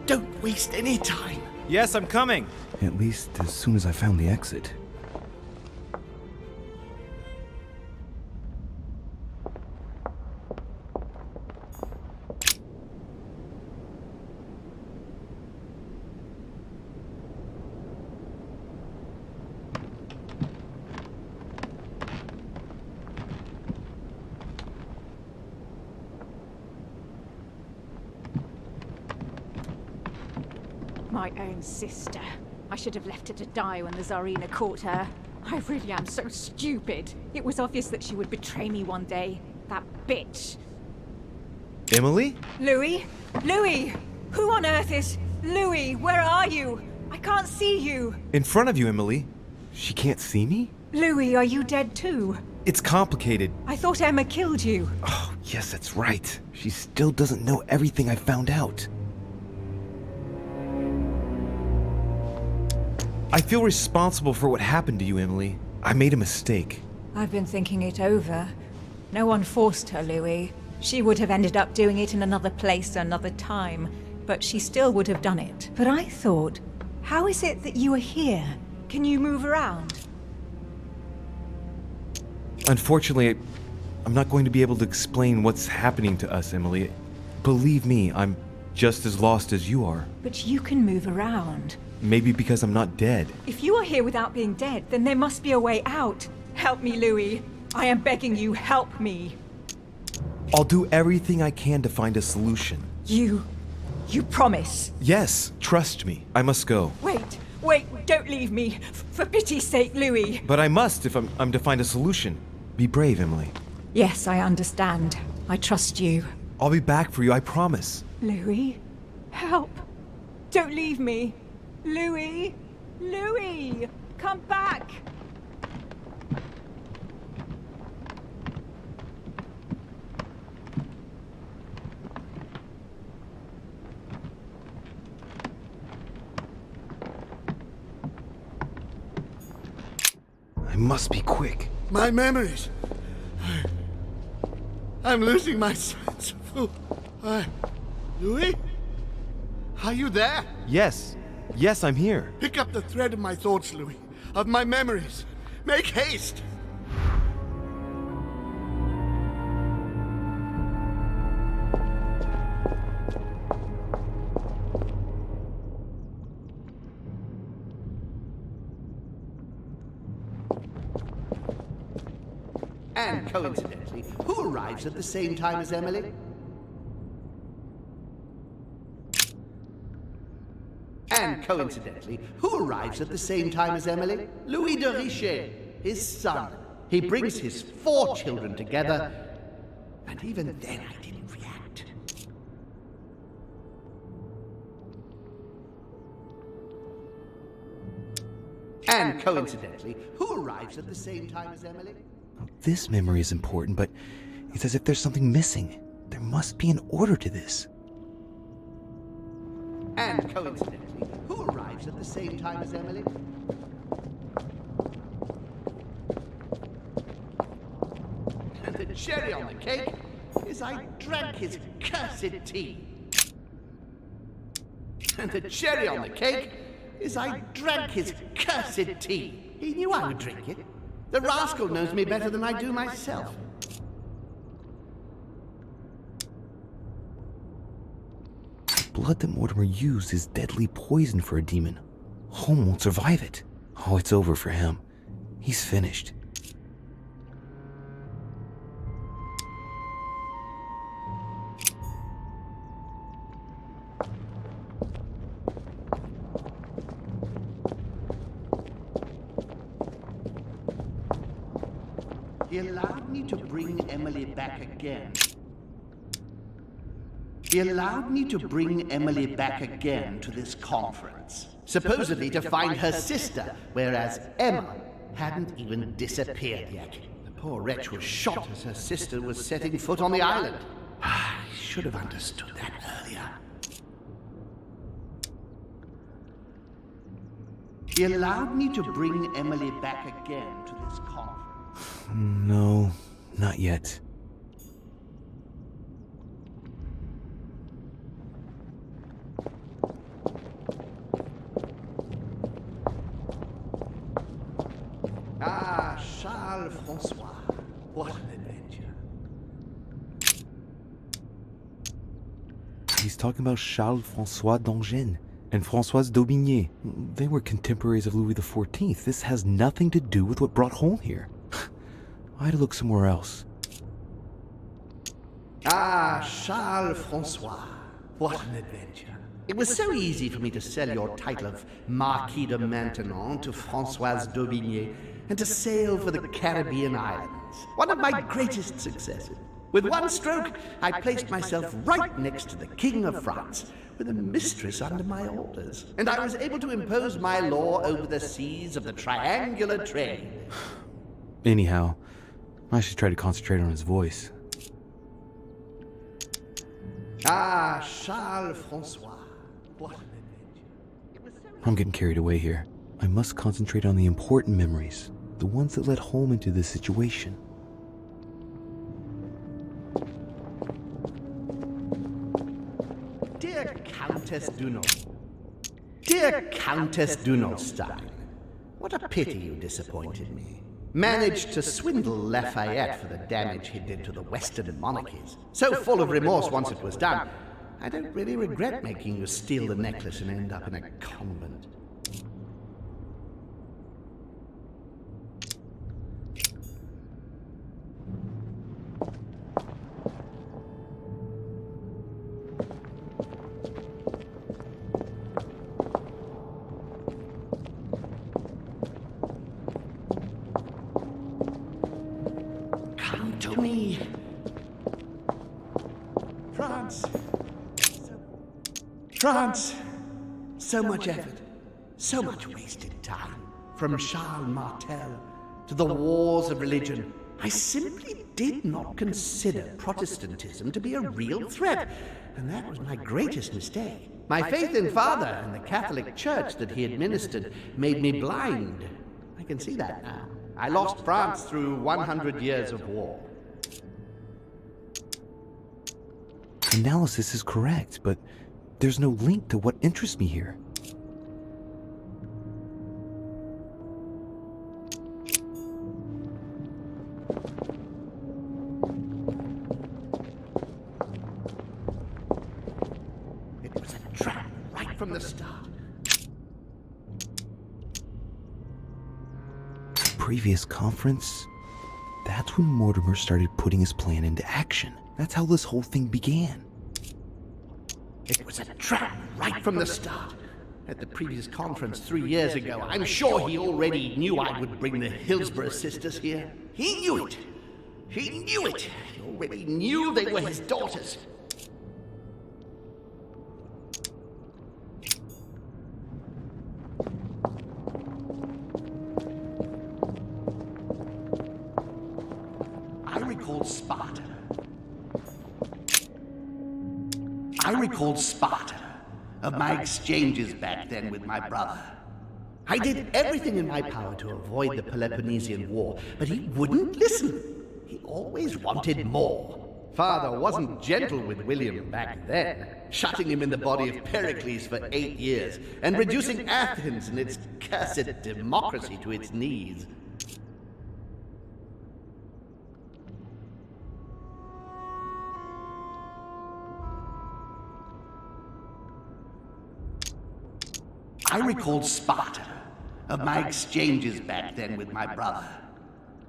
don't waste any time. Yes, I'm coming. At least as soon as I found the exit. My own sister. I should have left her to die when the Tsarina caught her. I really am so stupid. It was obvious that she would betray me one day. That bitch. Emily? Louis? Louis! Who on earth is... Louis, where are you? I can't see you. In front of you, Emily. She can't see me? Louis, are you dead too? It's complicated. I thought Emma killed you. Oh, yes, that's right. She still doesn't know everything I found out. I feel responsible for what happened to you, Emily. I made a mistake. I've been thinking it over. No one forced her, Louis. She would have ended up doing it in another place, another time, but she still would have done it. But I thought, how is it that you are here? Can you move around? Unfortunately, I'm not going to be able to explain what's happening to us, Emily. Believe me, I'm just as lost as you are. But you can move around. Maybe because I'm not dead. If you are here without being dead, then there must be a way out. Help me, Louis. I am begging you, help me. I'll do everything I can to find a solution. You promise? Yes, trust me. I must go. Wait, don't leave me. For pity's sake, Louis. But I must if I'm to find a solution. Be brave, Emily. Yes, I understand. I trust you. I'll be back for you, I promise. Louis, help. Don't leave me. Louis! Louis! Come back! must be quick. My memories. I'm losing my sense of who. Louis? Are you there? Yes. Yes, I'm here. Pick up the thread of my thoughts, Louis. Of my memories. Make haste! And coincidentally, who arrives at the same time as Emily? And coincidentally, who arrives at the same time as Emily? Louis de Richet, his son. He brings his 4 children together, and even then I didn't react. And coincidentally, who arrives at the same time as Emily? This memory is important, but it's as if there's something missing. There must be an order to this. And coincidentally, who arrives at the same time as Emily? And the cherry on the cake is I drank his cursed tea. And the cherry on the cake is I drank his cursed tea. He knew I would drink it. The rascal knows me better than I do myself. The blood that Mortimer used is deadly poison for a demon. Holm won't survive it. Oh, it's over for him. He's finished. He allowed me to bring Emily back again. He allowed me to bring Emily back again to this conference, supposedly to find her sister, whereas Emma hadn't even disappeared yet. The poor wretch was shot as her sister was setting foot on the island. I should have understood that earlier. He allowed me to bring Emily back again to this conference. No, not yet. Ah, Charles Francois. What an adventure. He's talking about Charles Francois d'Angennes and Françoise d'Aubigné. They were contemporaries of Louis XIV. This has nothing to do with what brought Holm here. I had to look somewhere else. Ah, Charles Francois. What an adventure. It was so easy for me to sell your title of Marquis de Maintenon to Françoise d'Aubigné and to sail for the Caribbean islands. One of my greatest successes. With one stroke, I placed myself right next to the King of France, with a mistress under my orders. And I was able to impose my law over the seas of the triangular trade. Anyhow, I should try to concentrate on his voice. Ah, Charles Francois. What an adventure. I'm getting carried away here. I must concentrate on the important memories, the ones that led Holm into this situation. Dear Countess Dunot. Dear Countess Dunotstein, what a pity you disappointed me. Managed to swindle Lafayette for the damage he did to the Western monarchies. So full of remorse once it was done, I don't really regret making you steal the necklace and end up in a convent. Come to me. France. So much effort, so much wasted time. From Charles Martel to the wars of religion, I simply did not consider Protestantism to be a real threat, and that was my greatest mistake. My faith in Father and the Catholic Church that he administered made me blind. I can see that now. I lost France through 100 years of war. Analysis is correct, but there's no link to what interests me here. It was a trap right from the start. Previous conference? That's when Mortimer started putting his plan into action. That's how this whole thing began. It was a trap right from the start. At the previous conference 3 years ago, I'm sure he already knew I would bring the Hillsborough sisters here. He knew it. He knew it. He already knew they were his daughters. I recalled Sparta of my exchanges back then with my brother. I did everything in my power to avoid the Peloponnesian War, but he wouldn't listen. He always wanted more. Father wasn't gentle with William back then, shutting him in the body of Pericles for 8 years and reducing Athens and its cursed democracy to its knees. I recalled Sparta of my exchanges back then with my brother.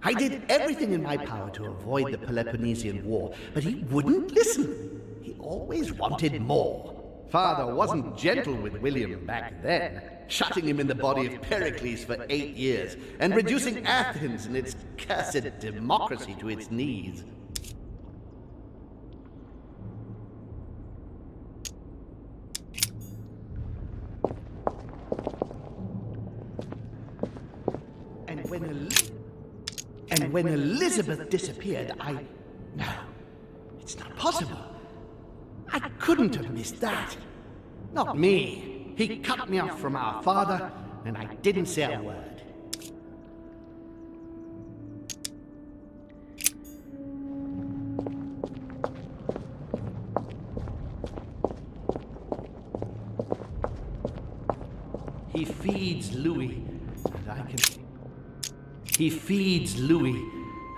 I did everything in my power to avoid the Peloponnesian War, but he wouldn't listen. He always wanted more. Father wasn't gentle with William back then, shutting him in the body of Pericles for 8 years and reducing Athens and its cursed democracy to its knees. And when Elizabeth disappeared, No, it's not possible. I couldn't have missed that. Not me. He cut me off from our father, and I didn't say a word. He feeds Louis, and I can... He feeds Louis,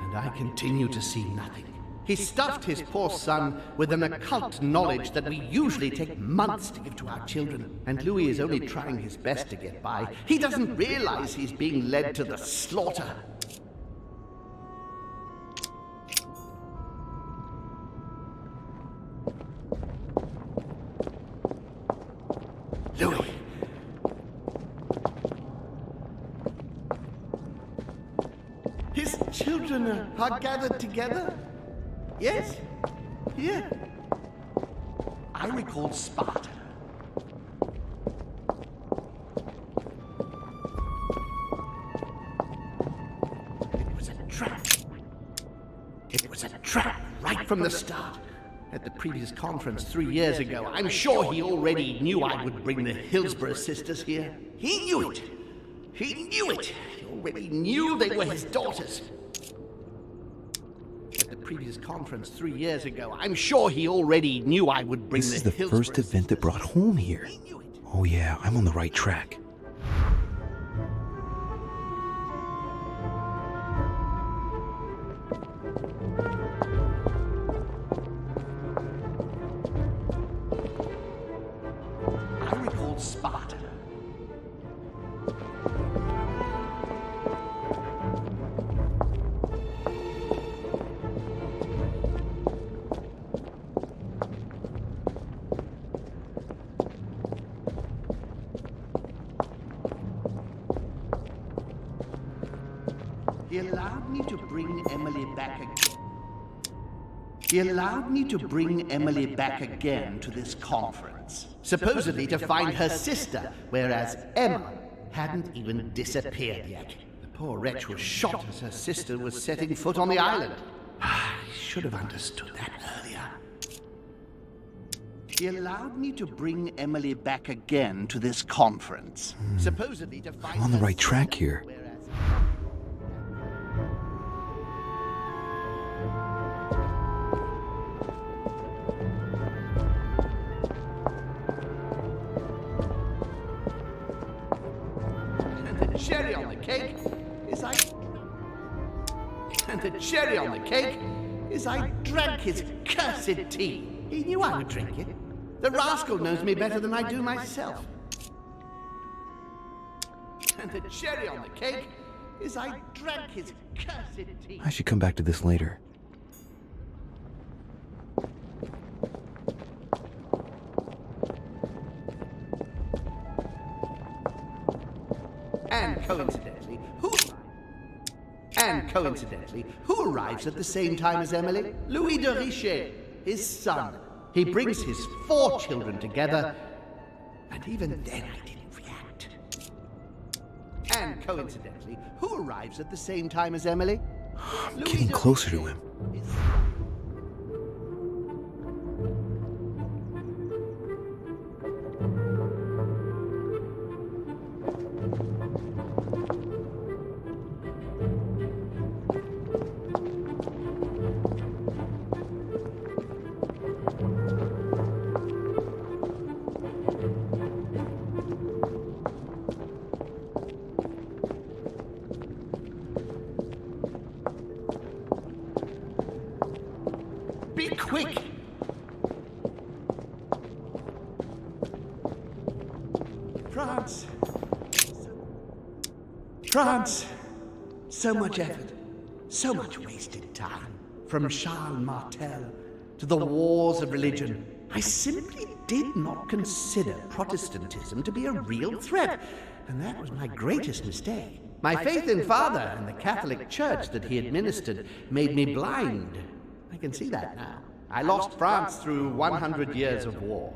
and I continue to see nothing. He stuffed his poor son with an occult knowledge that we usually take months to give to our children, and Louis is only trying his best to get by. He doesn't realize he's being led to the slaughter. Louis! His children are gathered together? Yes? Here. I recall Sparta. It was a trap. It was a trap right from the start. At the previous conference 3 years ago, I'm sure he already knew I would bring the Hillsborough sisters here. He knew it. He knew it. He already knew they were his daughters. At the previous conference 3 years ago, I'm sure he already knew I would bring This is the the Hillsborough first event that brought home here. Oh yeah, I'm on the right track. I recalled Sparta. He allowed me to bring Emily back again. He allowed me to bring Emily back again to this conference, supposedly to find her sister, whereas Emma hadn't even disappeared yet. The poor wretch was shot as her sister was setting foot on the island. I should have understood that earlier. He allowed me to bring Emily back again to this conference, supposedly to find I'm on the her right track sister, here. whereas... cherry on the cake is I drank his cursed tea. He knew I would drink it. The rascal knows me better than I do myself. And the cherry on the cake is I drank his cursed tea. I should come back to this later. And coincidentally, who arrives at the same time as Emily? Louis de Richet, his son. He brings his 4 children together, and even then I didn't react. And coincidentally, who arrives at the same time as Emily? I'm getting closer to him. Be quick! France! So much effort, so much wasted time. From Charles Martel to the wars of religion. I simply did not consider Protestantism to be a real threat, and that was my greatest mistake. My faith in Father and the Catholic Church that he administered made me blind. I can see that now. I lost France through 100 years of war.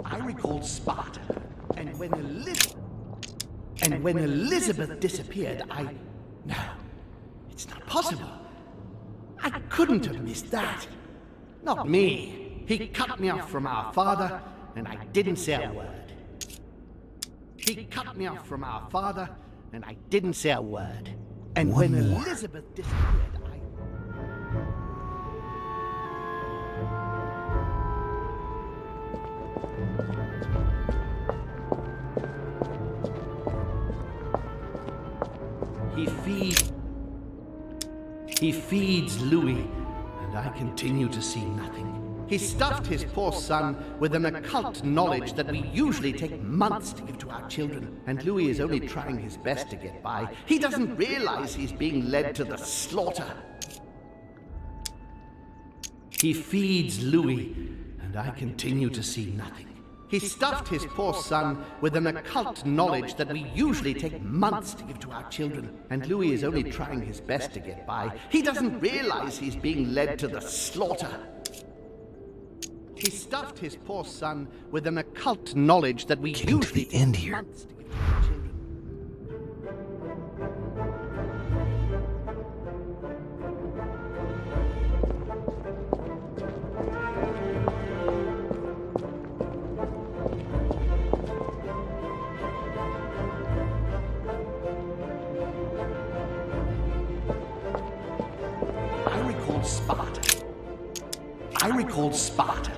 I recalled Sparta, and when Elizabeth disappeared, No, it's not possible. I couldn't have missed that. Not me. He cut me off from our father, and I didn't say a word. He cut me off from our father, and I didn't say a word. And when Elizabeth disappeared, He feeds Louis, and I continue to see nothing. He stuffed his poor son with an occult knowledge that we usually take months to give to our children, and Louis is only trying his best to get by. He doesn't realize he's being led to the slaughter. He feeds Louis, and I continue to see nothing. He stuffed his poor son with an occult knowledge that we usually take months to give to our children, and Louis is only trying his best to get by. He doesn't realize he's being led to the slaughter. He stuffed his poor son with an occult knowledge that we usually to the end here. months to give to our children. I recalled Sparta,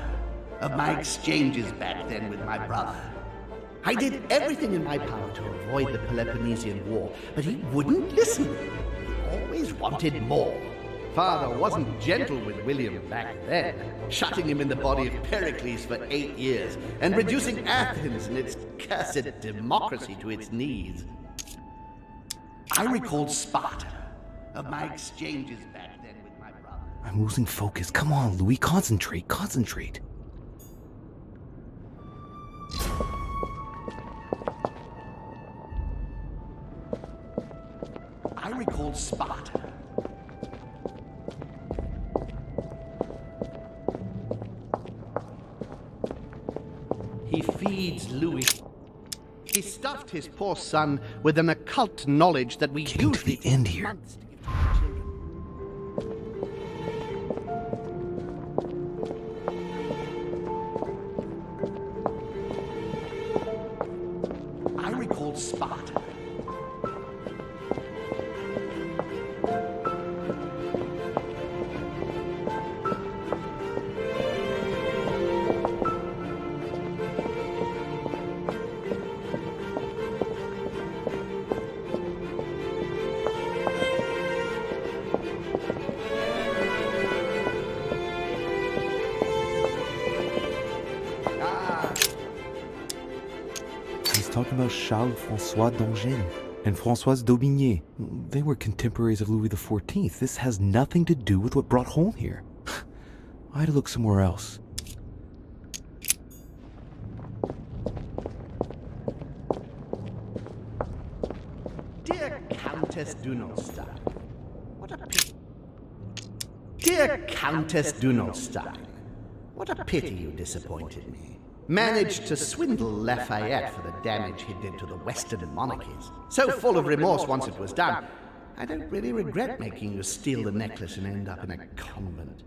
of my exchanges back then with my brother. I did everything in my power to avoid the Peloponnesian War, but he wouldn't listen. He always wanted more. Father wasn't gentle with William back then, shutting him in the body of Pericles for 8 years, and reducing Athens and its cursed democracy to its knees. I recalled Sparta, of my exchanges back then with my brother. I'm losing focus. Come on, Louis. Concentrate. Concentrate. I recalled Sparta. He feeds Louis. He stuffed his poor son with an occult knowledge that we Getting usually to the end take here. months to give to our children. I recalled Sparta. He's talking about Charles-François d'Angennes and Françoise d'Aubigné. They were contemporaries of Louis XIV. This has nothing to do with what brought Holm here. I had to look somewhere else. Dear Countess Dunolstein, what a pity. Dear Countess Dunolstein, what a pity you disappointed me. Managed to swindle Lafayette for the damage he did to the Western monarchies. So full of remorse once it was done, I don't really regret making you steal the necklace and end up in a convent.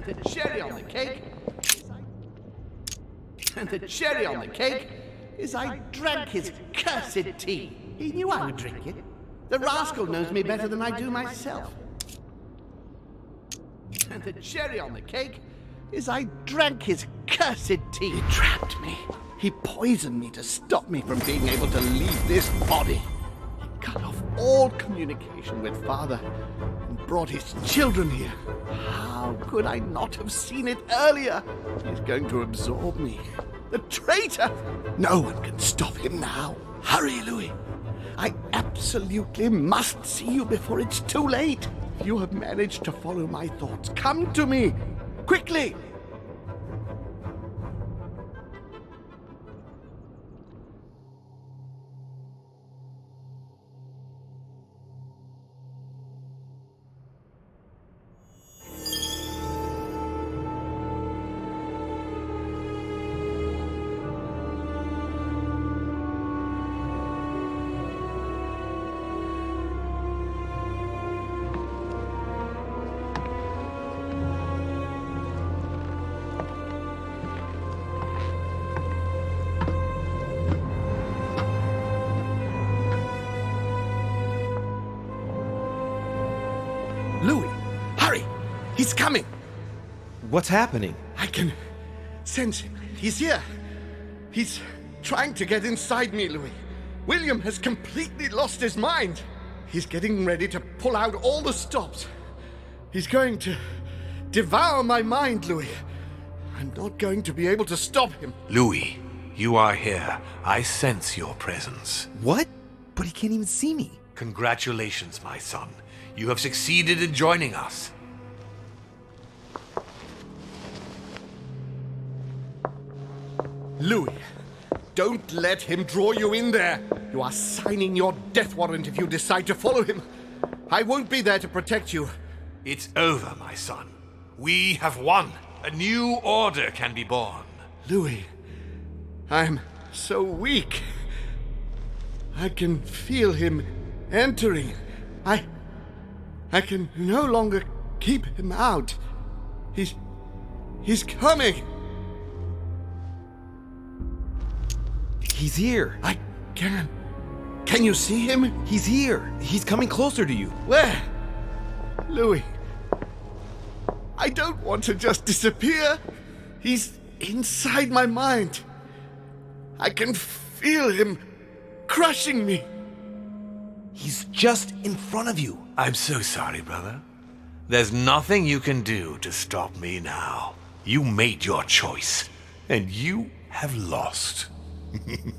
The cherry on the cake. And the cherry on the cake is I drank his cursed tea. He knew I would drink it. The rascal knows me better than I do myself. And the cherry on the cake is I drank his cursed tea. He trapped me. He poisoned me to stop me from being able to leave this body. He cut off all communication with Father and brought his children here. How could I not have seen it earlier? He's going to absorb me. The traitor! No one can stop him now. Hurry, Louis. I absolutely must see you before it's too late. If you have managed to follow my thoughts, come to me. Quickly! Louis, hurry! He's coming! What's happening? I can sense him. He's here. He's trying to get inside me, Louis. William has completely lost his mind. He's getting ready to pull out all the stops. He's going to devour my mind, Louis. I'm not going to be able to stop him. Louis, you are here. I sense your presence. What? But he can't even see me. Congratulations, my son. You have succeeded in joining us. Louis, don't let him draw you in there. You are signing your death warrant if you decide to follow him. I won't be there to protect you. It's over, my son. We have won. A new order can be born. Louis, I'm so weak. I can feel him entering. I can no longer keep him out. He's coming. He's here. I can. Can you see him? He's here. He's coming closer to you. Where? Louis. I don't want to just disappear. He's inside my mind. I can feel him crushing me. He's just in front of you. I'm so sorry, brother. There's nothing you can do to stop me now. You made your choice, and you have lost.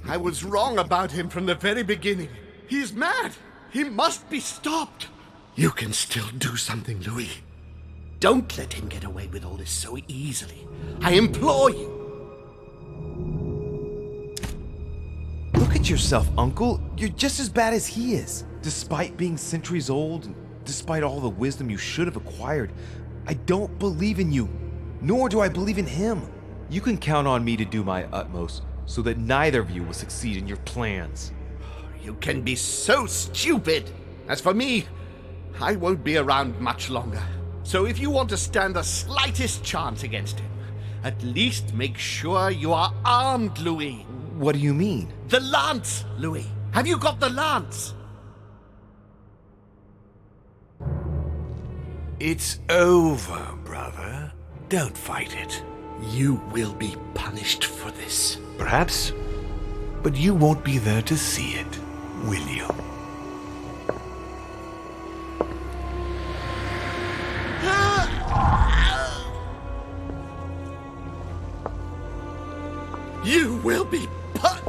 I was wrong about him from the very beginning. He's mad. He must be stopped. You can still do something, Louis. Don't let him get away with all this so easily. I implore you. Look at yourself, Uncle. You're just as bad as he is. Despite being centuries old, and despite all the wisdom you should have acquired, I don't believe in you, nor do I believe in him. You can count on me to do my utmost so that neither of you will succeed in your plans. You can be so stupid. As for me, I won't be around much longer. So if you want to stand the slightest chance against him, at least make sure you are armed, Louis. What do you mean? The lance, Louis. Have you got the lance? It's over, brother. Don't fight it. You will be punished for this. Perhaps, but you won't be there to see it, will you? You will be punished!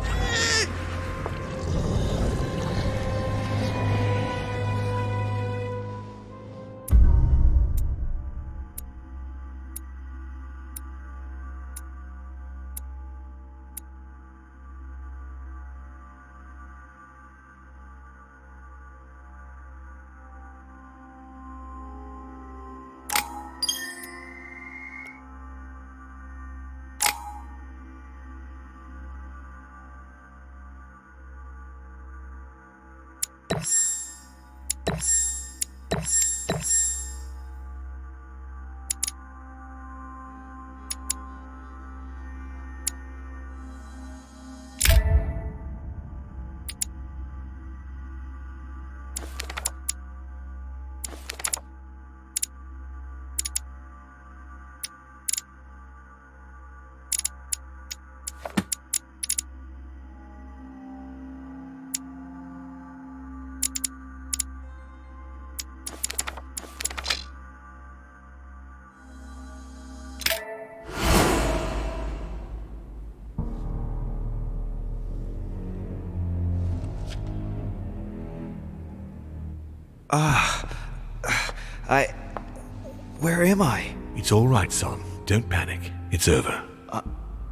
Where am I? It's all right, son. Don't panic. It's over.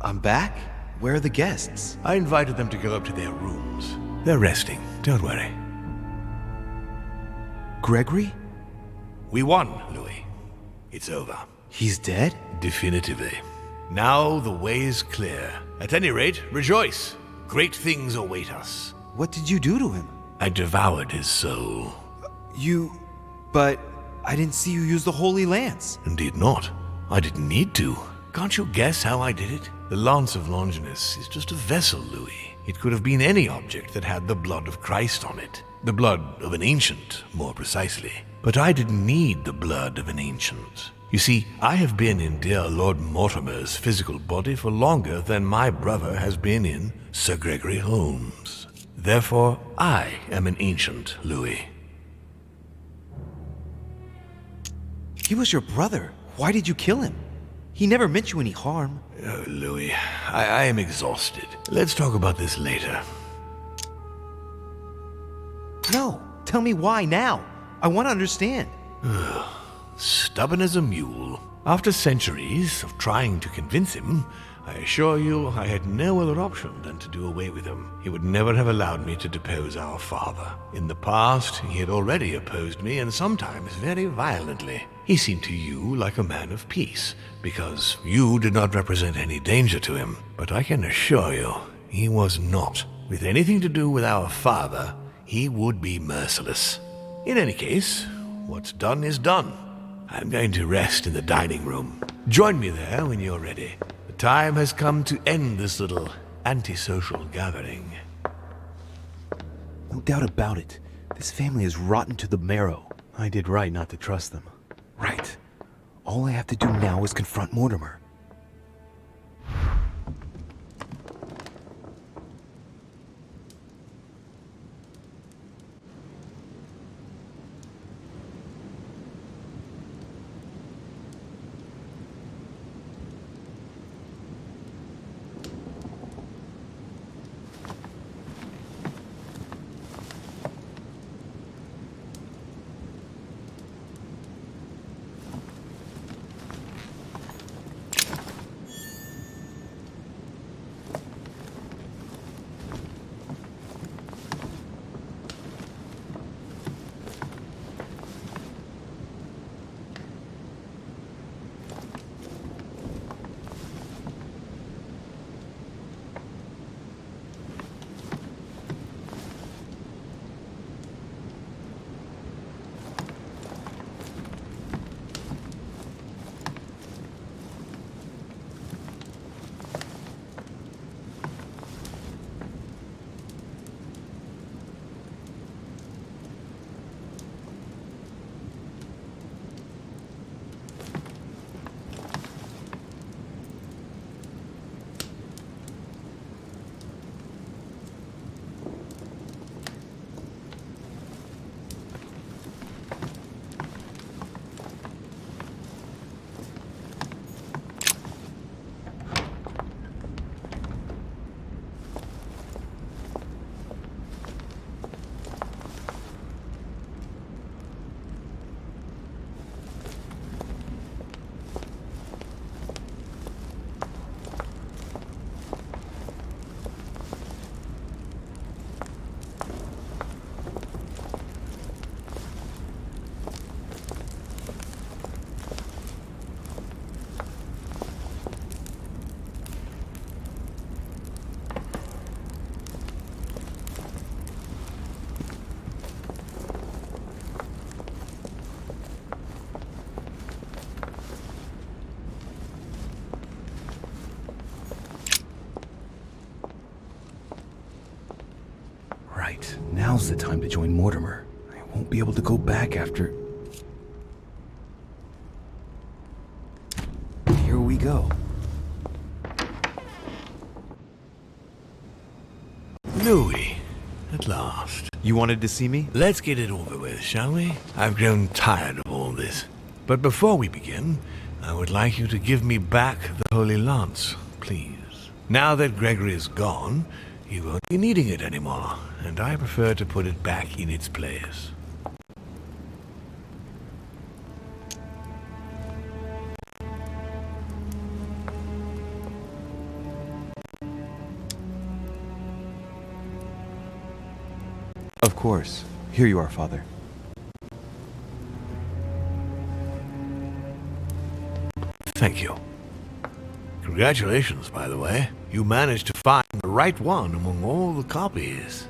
I'm back? Where are the guests? I invited them to go up to their rooms. They're resting. Don't worry. Gregory? We won, Louis. It's over. He's dead? Definitively. Now the way is clear. At any rate, rejoice. Great things await us. What did you do to him? I devoured his soul. But I didn't see you use the Holy Lance. Indeed not. I didn't need to. Can't you guess how I did it? The Lance of Longinus is just a vessel, Louis. It could have been any object that had the blood of Christ on it. The blood of an ancient, more precisely. But I didn't need the blood of an ancient. You see, I have been in dear Lord Mortimer's physical body for longer than my brother has been in Sir Gregory Holmes. Therefore, I am an ancient, Louis. He was your brother. Why did you kill him? He never meant you any harm. Oh, Louis, I am exhausted. Let's talk about this later. No, tell me why now. I want to understand. Stubborn as a mule. After centuries of trying to convince him, I assure you I had no other option than to do away with him. He would never have allowed me to depose our father. In the past, he had already opposed me, and sometimes very violently. He seemed to you like a man of peace, because you did not represent any danger to him. But I can assure you, he was not. With anything to do with our father, he would be merciless. In any case, what's done is done. I'm going to rest in the dining room. Join me there when you're ready. The time has come to end this little antisocial gathering. No doubt about it. This family is rotten to the marrow. I did right not to trust them. Right. All I have to do now is confront Mortimer. Now's the time to join Mortimer. I won't be able to go back after... Here we go. Louis, at last. You wanted to see me? Let's get it over with, shall we? I've grown tired of all this. But before we begin, I would like you to give me back the Holy Lance, please. Now that Gregory is gone, you won't be needing it anymore, and I prefer to put it back in its place. Of course. Here you are, Father. Thank you. Congratulations, by the way. You managed to find the right one among all the copies.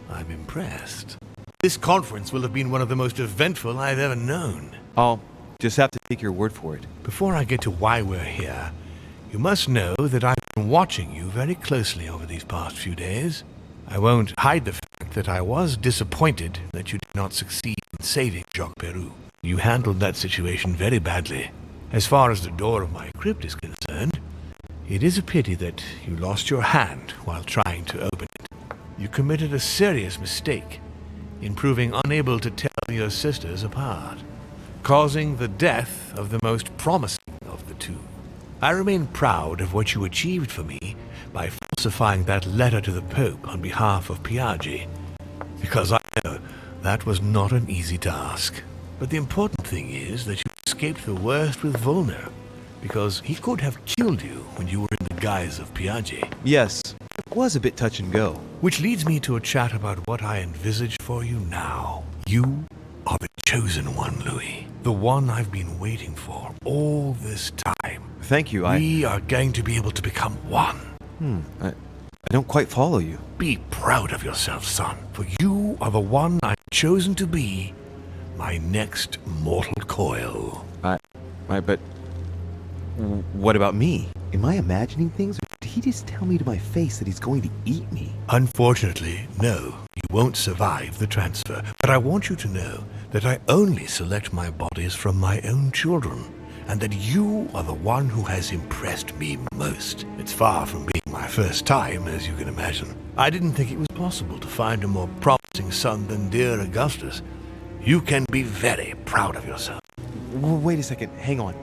I'm impressed. This conference will have been one of the most eventful I've ever known. I'll just have to take your word for it. Before I get to why we're here, you must know that I've been watching you very closely over these past few days. I won't hide the fact that I was disappointed that you did not succeed in saving Jacques Peroux. You handled that situation very badly. As far as the door of my crypt is concerned, it is a pity that you lost your hand while trying to open it. You committed a serious mistake in proving unable to tell your sisters apart, causing the death of the most promising of the two. I remain proud of what you achieved for me by falsifying that letter to the Pope on behalf of Piaggi, because I know that was not an easy task. But the important thing is that you escaped the worst with Volner, because he could have killed you when you were in the guise of Piaggi. Yes, it was a bit touch and go. Which leads me to a chat about what I envisage for you now. You are the chosen one, Louis. The one I've been waiting for all this time. Thank you, We are going to be able to become one. I don't quite follow you. Be proud of yourself, son, for you are the one I've chosen to be my next mortal coil. But what about me? Am I imagining things, or did he just tell me to my face that he's going to eat me? Unfortunately, no, you won't survive the transfer. But I want you to know that I only select my bodies from my own children, and that you are the one who has impressed me most. It's far from being my first time, as you can imagine. I didn't think it was possible to find a more promising son than dear Augustus. You can be very proud of yourself. Wait a second, hang on.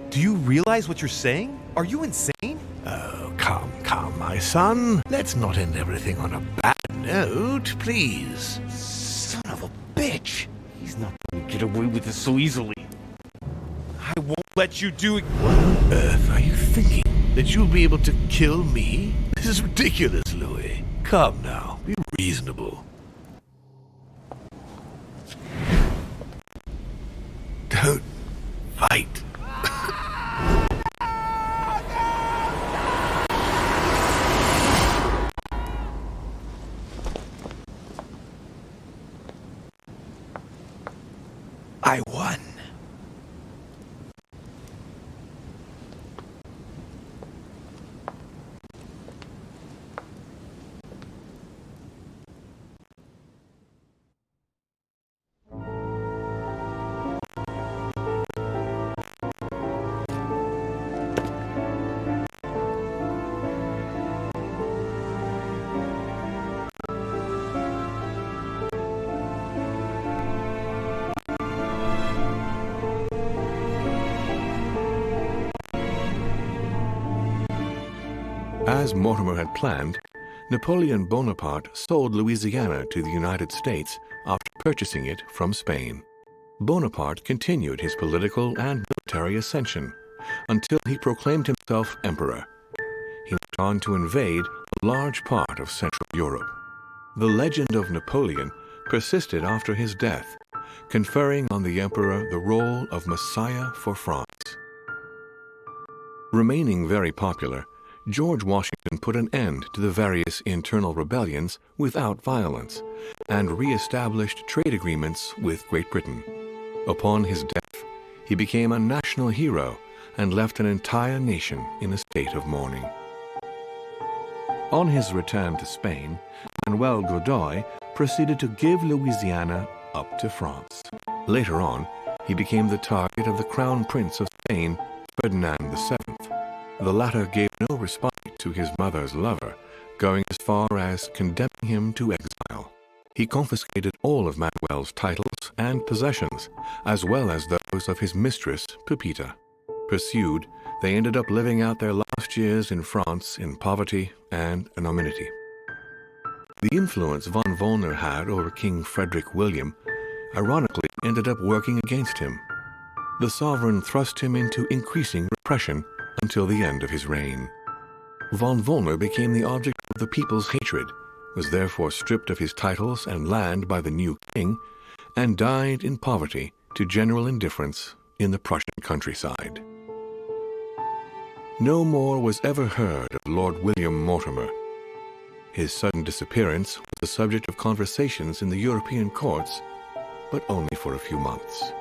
Do you realize what you're saying? Are you insane? Oh, come, my son. Let's not end everything on a bad note, please. Son of a bitch! He's not going to get away with this so easily. I won't let you do it. What on earth are you thinking? That you'll be able to kill me? This is ridiculous, Louis. Come now, be reasonable. Don't fight. I won. As Mortimer had planned, Napoleon Bonaparte sold Louisiana to the United States after purchasing it from Spain. Bonaparte continued his political and military ascension until he proclaimed himself emperor. He went on to invade a large part of Central Europe. The legend of Napoleon persisted after his death, conferring on the emperor the role of Messiah for France. Remaining very popular, George Washington put an end to the various internal rebellions without violence and re-established trade agreements with Great Britain. Upon his death, he became a national hero and left an entire nation in a state of mourning. On his return to Spain, Manuel Godoy proceeded to give Louisiana up to France. Later on, he became the target of the Crown Prince of Spain, Ferdinand VII. The latter gave no respite to his mother's lover, going as far as condemning him to exile. He confiscated all of Manuel's titles and possessions, as well as those of his mistress, Pepita. Pursued, they ended up living out their last years in France in poverty and anonymity. The influence von Wollner had over King Frederick William ironically ended up working against him. The sovereign thrust him into increasing repression until the end of his reign. Von Wollner became the object of the people's hatred, was therefore stripped of his titles and land by the new king, and died in poverty to general indifference in the Prussian countryside. No more was ever heard of Lord William Mortimer. His sudden disappearance was the subject of conversations in the European courts, but only for a few months.